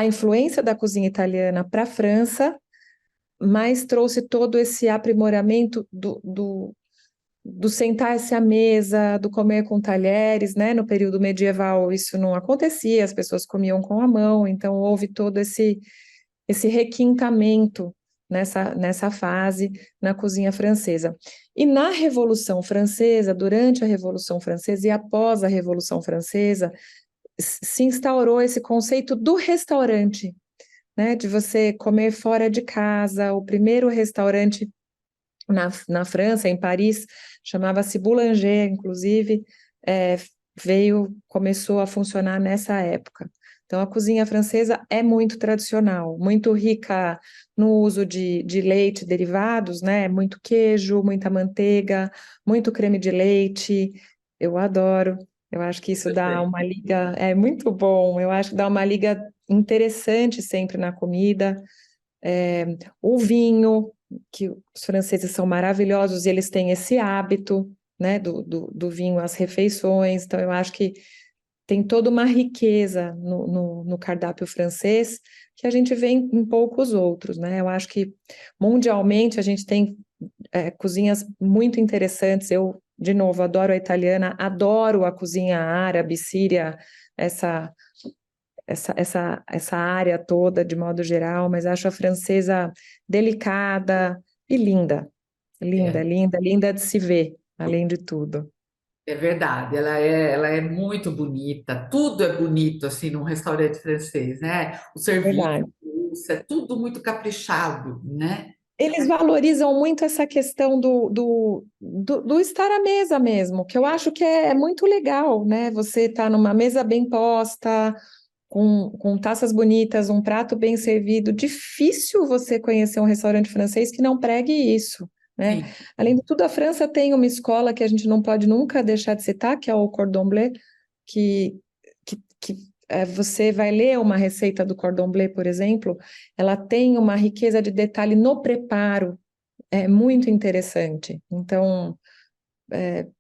influência da cozinha italiana para a França, mas trouxe todo esse aprimoramento do sentar-se à mesa, do comer com talheres, né? No período medieval isso não acontecia, as pessoas comiam com a mão, então houve todo esse requintamento nessa fase na cozinha francesa. E na Revolução Francesa, durante a Revolução Francesa e após a Revolução Francesa, se instaurou esse conceito do restaurante, né? De você comer fora de casa. O primeiro restaurante na França, em Paris, chamava-se Boulanger, inclusive, começou a funcionar nessa época. Então, a cozinha francesa é muito tradicional, muito rica no uso de leite, derivados, né? Muito queijo, muita manteiga, muito creme de leite. Eu adoro. Eu acho que isso dá uma liga, é muito bom. Eu acho que dá uma liga interessante sempre na comida. O vinho, que os franceses são maravilhosos e eles têm esse hábito, né, do vinho às refeições. Então, eu acho que tem toda uma riqueza no cardápio francês que a gente vê em poucos outros, né? Eu acho que mundialmente a gente tem cozinhas muito interessantes. Eu, de novo, adoro a italiana, adoro a cozinha árabe, síria, essa área toda, de modo geral, mas acho a francesa delicada e linda. Linda, linda, linda de se ver, além de tudo. É verdade, ela é muito bonita, tudo é bonito assim num restaurante francês, né? O serviço, Verdade. é tudo muito caprichado, né? Eles valorizam muito essa questão do estar à mesa mesmo, que eu acho que é muito legal, né? Você tá numa mesa bem posta, com taças bonitas, um prato bem servido. Difícil você conhecer um restaurante francês que não pregue isso, né? Sim, Além de tudo, a França tem uma escola que a gente não pode nunca deixar de citar, que é o Cordon Bleu, que você vai ler uma receita do Cordon Bleu, por exemplo, ela tem uma riqueza de detalhe no preparo, é muito interessante. Então,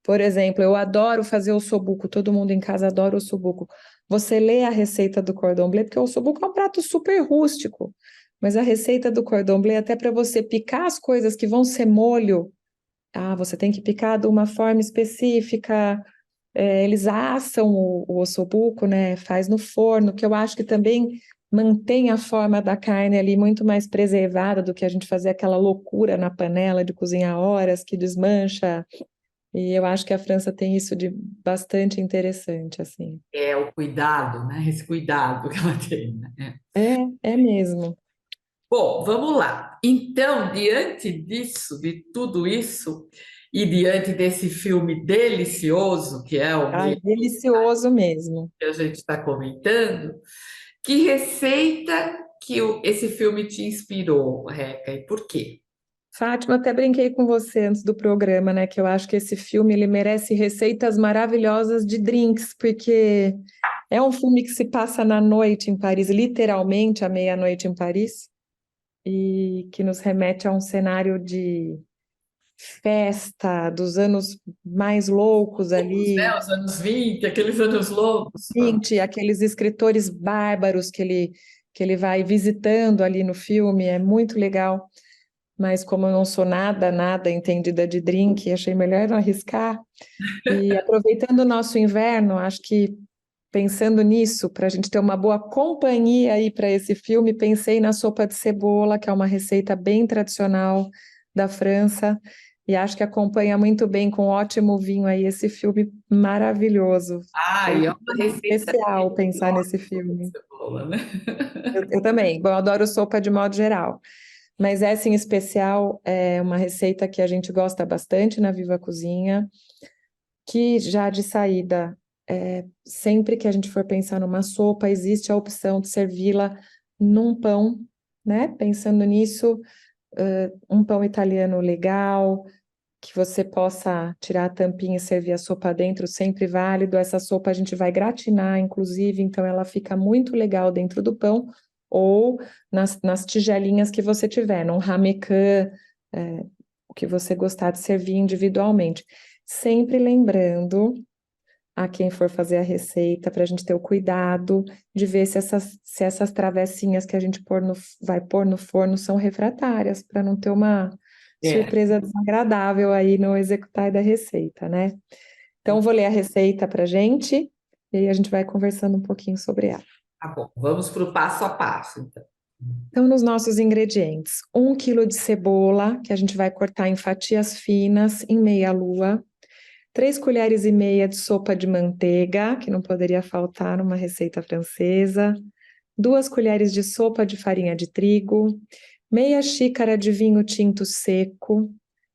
por exemplo, eu adoro fazer o ossobuco, todo mundo em casa adora o ossobuco. Você lê a receita do cordon bleu, porque o ossobuco é um prato super rústico, mas a receita do cordon bleu, até para você picar as coisas que vão ser molho, você tem que picar de uma forma específica. Eles assam o ossobuco, né? Faz no forno, que eu acho que também mantém a forma da carne ali muito mais preservada do que a gente fazer aquela loucura na panela de cozinhar horas, que desmancha. E eu acho que a França tem isso de bastante interessante, assim. É o cuidado, né? Esse cuidado que ela tem, né? É mesmo. Bom, vamos lá. Então, diante disso, de tudo isso, e diante desse filme delicioso, que é o Ai, meio delicioso mesmo. que a gente está comentando, que receita que esse filme te inspirou, Reca, e por quê? Fátima, até brinquei com você antes do programa, né? Que eu acho que esse filme ele merece receitas maravilhosas de drinks, porque é um filme que se passa na noite em Paris, literalmente à meia-noite em Paris, e que nos remete a um cenário de festa dos anos mais loucos ali, Né? Os anos 20, aqueles anos loucos. 20, aqueles escritores bárbaros que ele vai visitando ali no filme, é muito legal. Mas como eu não sou nada entendida de drink, achei melhor não arriscar. E aproveitando o nosso inverno, acho que pensando nisso, para a gente ter uma boa companhia aí para esse filme, pensei na sopa de cebola, que é uma receita bem tradicional da França, e acho que acompanha muito bem com um ótimo vinho aí esse filme maravilhoso. Ah, Foi e é uma receita especial pensar deliciosa nesse de filme. cebola, né? Eu também, bom, eu adoro sopa de modo geral. Mas essa em especial é uma receita que a gente gosta bastante na Viva Cozinha, que já de saída, sempre que a gente for pensar numa sopa, existe a opção de servi-la num pão, né? Pensando nisso, um pão italiano legal, que você possa tirar a tampinha e servir a sopa dentro, sempre válido. Essa sopa a gente vai gratinar, inclusive, então ela fica muito legal dentro do pão, ou nas tigelinhas que você tiver, num ramequã, o que você gostar de servir individualmente. Sempre lembrando a quem for fazer a receita, para a gente ter o cuidado de ver se essas travessinhas que a gente vai pôr no forno são refratárias, para não ter uma É, surpresa desagradável aí no executar da receita, né? Então, vou ler a receita para a gente, e aí a gente vai conversando um pouquinho sobre ela. tá bom. Vamos para o passo a passo, então. Então, nos nossos ingredientes, 1 quilo de cebola, que a gente vai cortar em fatias finas, em meia lua, 3 colheres e meia de sopa de manteiga, que não poderia faltar numa receita francesa, 2 colheres de sopa de farinha de trigo, meia xícara de vinho tinto seco,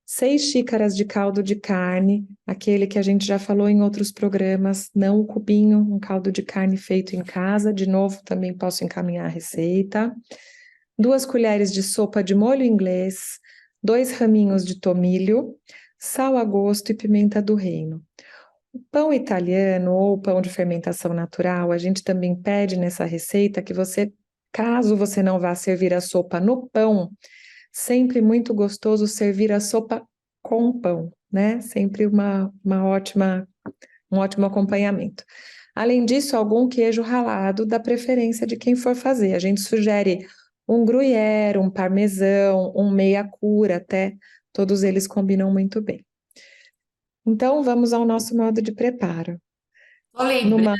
6 xícaras de caldo de carne, aquele que a gente já falou em outros programas, não o cubinho, um caldo de carne feito em casa, de novo também posso encaminhar a receita, 2 colheres de sopa de molho inglês, 2 raminhos de tomilho, sal a gosto e pimenta do reino. O pão italiano ou pão de fermentação natural, a gente também pede nessa receita que você, caso você não vá servir a sopa no pão, sempre muito gostoso servir a sopa com pão, né? Sempre um ótimo acompanhamento. Além disso, algum queijo ralado, da preferência de quem for fazer. A gente sugere um gruyère, um parmesão, um meia cura, até todos eles combinam muito bem. Então, vamos ao nosso modo de preparo. Só lembrando Numa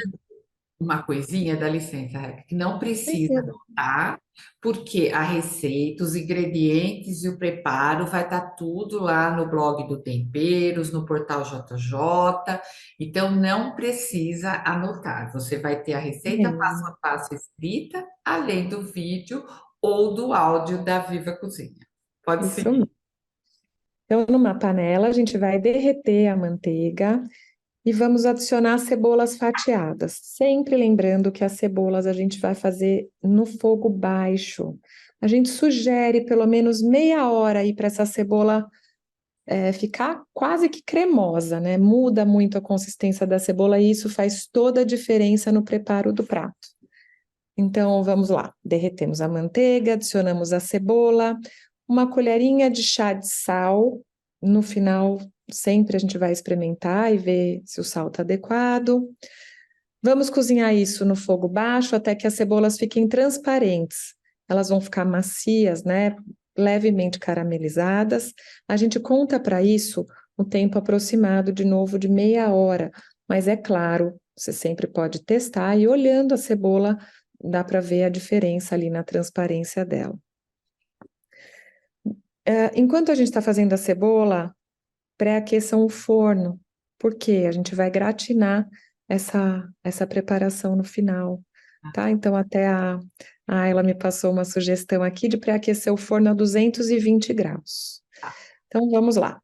uma coisinha, dá licença, Reca, que não precisa certeza. anotar, porque a receita, os ingredientes e o preparo vai estar tudo lá no blog do Temperos, no portal JJ, então não precisa anotar. Você vai ter a receita passo a passo escrita, além do vídeo ou do áudio da Viva Cozinha. Pode Isso seguir. mesmo. Então, numa panela, a gente vai derreter a manteiga e vamos adicionar cebolas fatiadas. Sempre lembrando que as cebolas a gente vai fazer no fogo baixo. A gente sugere pelo menos meia hora aí para essa cebola ficar quase que cremosa, né? Muda muito a consistência da cebola e isso faz toda a diferença no preparo do prato. Então, vamos lá. Derretemos a manteiga, adicionamos a cebola, uma colherinha de chá de sal. No final, sempre a gente vai experimentar e ver se o sal está adequado. Vamos cozinhar isso no fogo baixo até que as cebolas fiquem transparentes. Elas vão ficar macias, né? Levemente caramelizadas. A gente conta para isso um tempo aproximado, de novo, de meia hora. Mas é claro, você sempre pode testar e olhando a cebola dá para ver a diferença ali na transparência dela. Enquanto a gente está fazendo a cebola, pré-aqueçam o forno, porque a gente vai gratinar essa preparação no final, tá? Então, ela me passou uma sugestão aqui de pré-aquecer o forno a 220 graus. Então, vamos lá.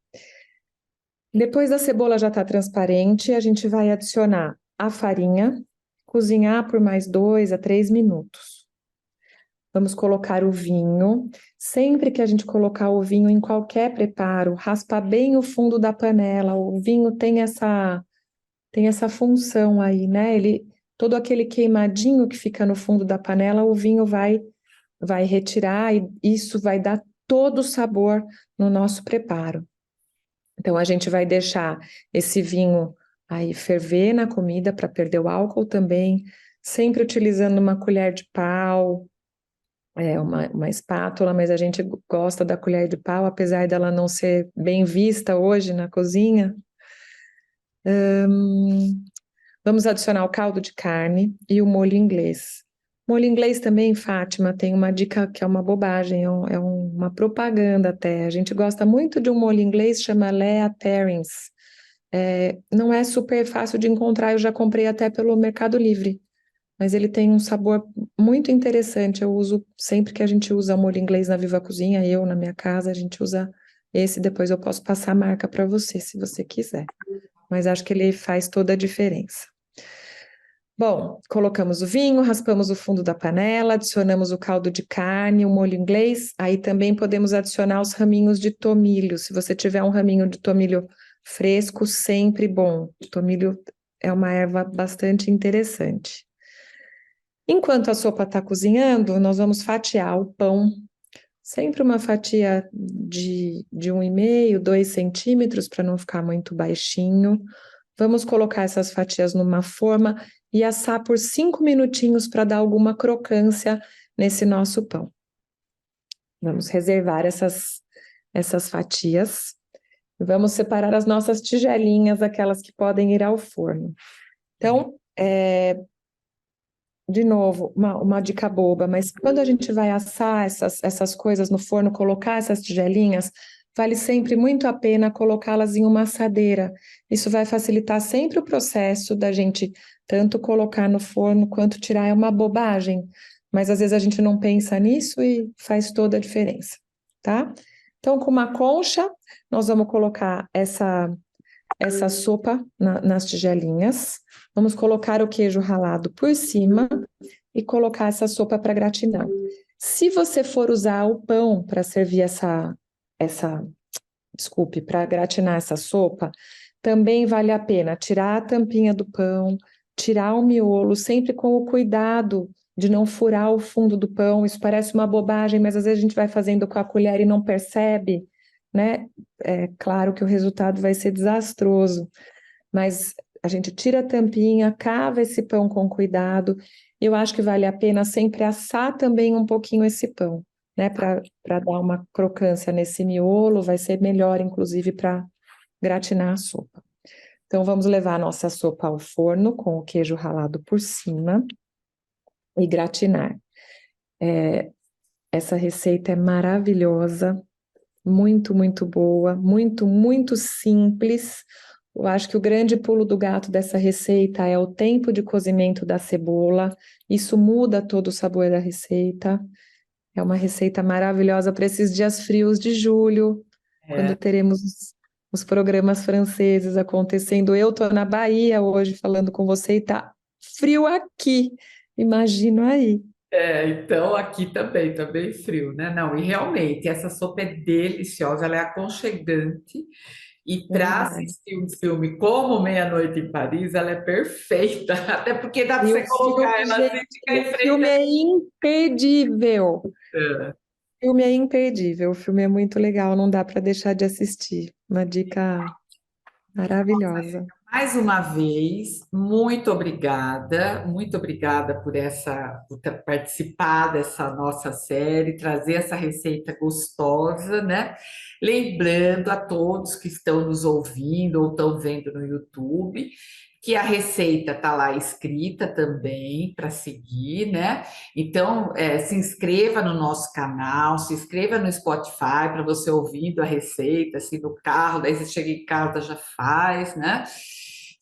Depois da cebola já está transparente, a gente vai adicionar a farinha, cozinhar por mais 2 a 3 minutos. Vamos colocar o vinho. Sempre que a gente colocar o vinho em qualquer preparo, raspar bem o fundo da panela. O vinho tem essa função aí, né? Todo aquele queimadinho que fica no fundo da panela, o vinho vai retirar e isso vai dar todo o sabor no nosso preparo. Então, a gente vai deixar esse vinho aí ferver na comida para perder o álcool também, sempre utilizando uma colher de pau, uma espátula, mas a gente gosta da colher de pau, apesar dela não ser bem vista hoje na cozinha. Vamos adicionar o caldo de carne e o molho inglês. Molho inglês também, Fátima, tem uma dica que é uma bobagem, é uma propaganda até. A gente gosta muito de um molho inglês, chama Lea Perrins. Não é super fácil de encontrar, eu já comprei até pelo Mercado Livre, mas ele tem um sabor muito interessante. Eu uso, sempre que a gente usa molho inglês na Viva Cozinha, na minha casa, a gente usa esse, depois eu posso passar a marca para você, se você quiser. Mas acho que ele faz toda a diferença. Bom, colocamos o vinho, raspamos o fundo da panela, adicionamos o caldo de carne, o molho inglês, aí também podemos adicionar os raminhos de tomilho. Se você tiver um raminho de tomilho fresco, sempre bom. O tomilho é uma erva bastante interessante. Enquanto a sopa está cozinhando, nós vamos fatiar o pão. Sempre uma fatia de 1,5, 2 centímetros, para não ficar muito baixinho. Vamos colocar essas fatias numa forma e assar por 5 minutinhos para dar alguma crocância nesse nosso pão. Vamos reservar essas fatias. Vamos separar as nossas tigelinhas, aquelas que podem ir ao forno. Então, de novo, uma dica boba, mas quando a gente vai assar essas coisas no forno, colocar essas tigelinhas, vale sempre muito a pena colocá-las em uma assadeira. Isso vai facilitar sempre o processo da gente tanto colocar no forno quanto tirar. É uma bobagem, mas às vezes a gente não pensa nisso e faz toda a diferença, tá? Então, com uma concha, nós vamos colocar essa sopa nas tigelinhas. Vamos colocar o queijo ralado por cima e colocar essa sopa para gratinar. Se você for usar o pão para servir para gratinar essa sopa, também vale a pena tirar a tampinha do pão, tirar o miolo, sempre com o cuidado de não furar o fundo do pão. Isso parece uma bobagem, mas às vezes a gente vai fazendo com a colher e não percebe, né? É claro que o resultado vai ser desastroso, mas a gente tira a tampinha, cava esse pão com cuidado. Eu acho que vale a pena sempre assar também um pouquinho esse pão, né? Para dar uma crocância nesse miolo, vai ser melhor, inclusive, para gratinar a sopa. Então, vamos levar a nossa sopa ao forno com o queijo ralado por cima e gratinar. Essa receita é maravilhosa, muito, muito boa, muito, muito simples. Eu acho que o grande pulo do gato dessa receita é o tempo de cozimento da cebola. Isso muda todo o sabor da receita. É uma receita maravilhosa para esses dias frios de julho, quando teremos os programas franceses acontecendo. Eu estou na Bahia hoje falando com você e está frio aqui. Imagino aí. Então aqui também, tá bem frio, né? Não, e realmente essa sopa é deliciosa, ela é aconchegante. E para Verdade. assistir um filme como Meia-Noite em Paris, ela é perfeita, até porque dá para E o você colocar filme, ela assim, gente, ficar em o frente filme é imperdível. à... O filme é imperdível, o filme é muito legal, não dá para deixar de assistir. Uma dica maravilhosa. Mais uma vez, muito obrigada por ter participado dessa nossa série, trazer essa receita gostosa, né? Lembrando a todos que estão nos ouvindo ou estão vendo no YouTube, que a receita está lá escrita também para seguir, né? Então, se inscreva no nosso canal, se inscreva no Spotify para você ouvindo a receita, assim, no carro, daí você chega em casa já faz, né?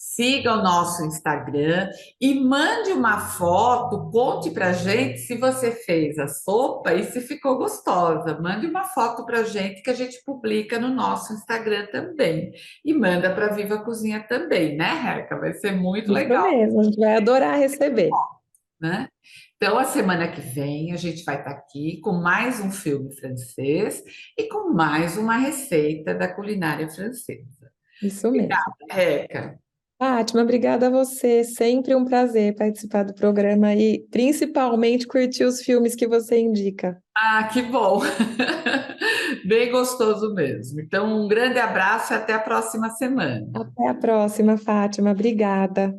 Siga o nosso Instagram e mande uma foto, conte para gente se você fez a sopa e se ficou gostosa. Mande uma foto para gente que a gente publica no nosso Instagram também. E manda para Viva Cozinha também, né, Reca? Vai ser muito Isso legal, mesmo, a gente vai adorar receber. né? Então, a semana que vem, a gente vai estar aqui com mais um filme francês e com mais uma receita da culinária francesa. Isso Obrigada, mesmo. Reca. Fátima, obrigada a você. Sempre um prazer participar do programa e principalmente curtir os filmes que você indica. Ah, que bom! Bem gostoso mesmo. Então, um grande abraço e até a próxima semana. Até a próxima, Fátima. Obrigada.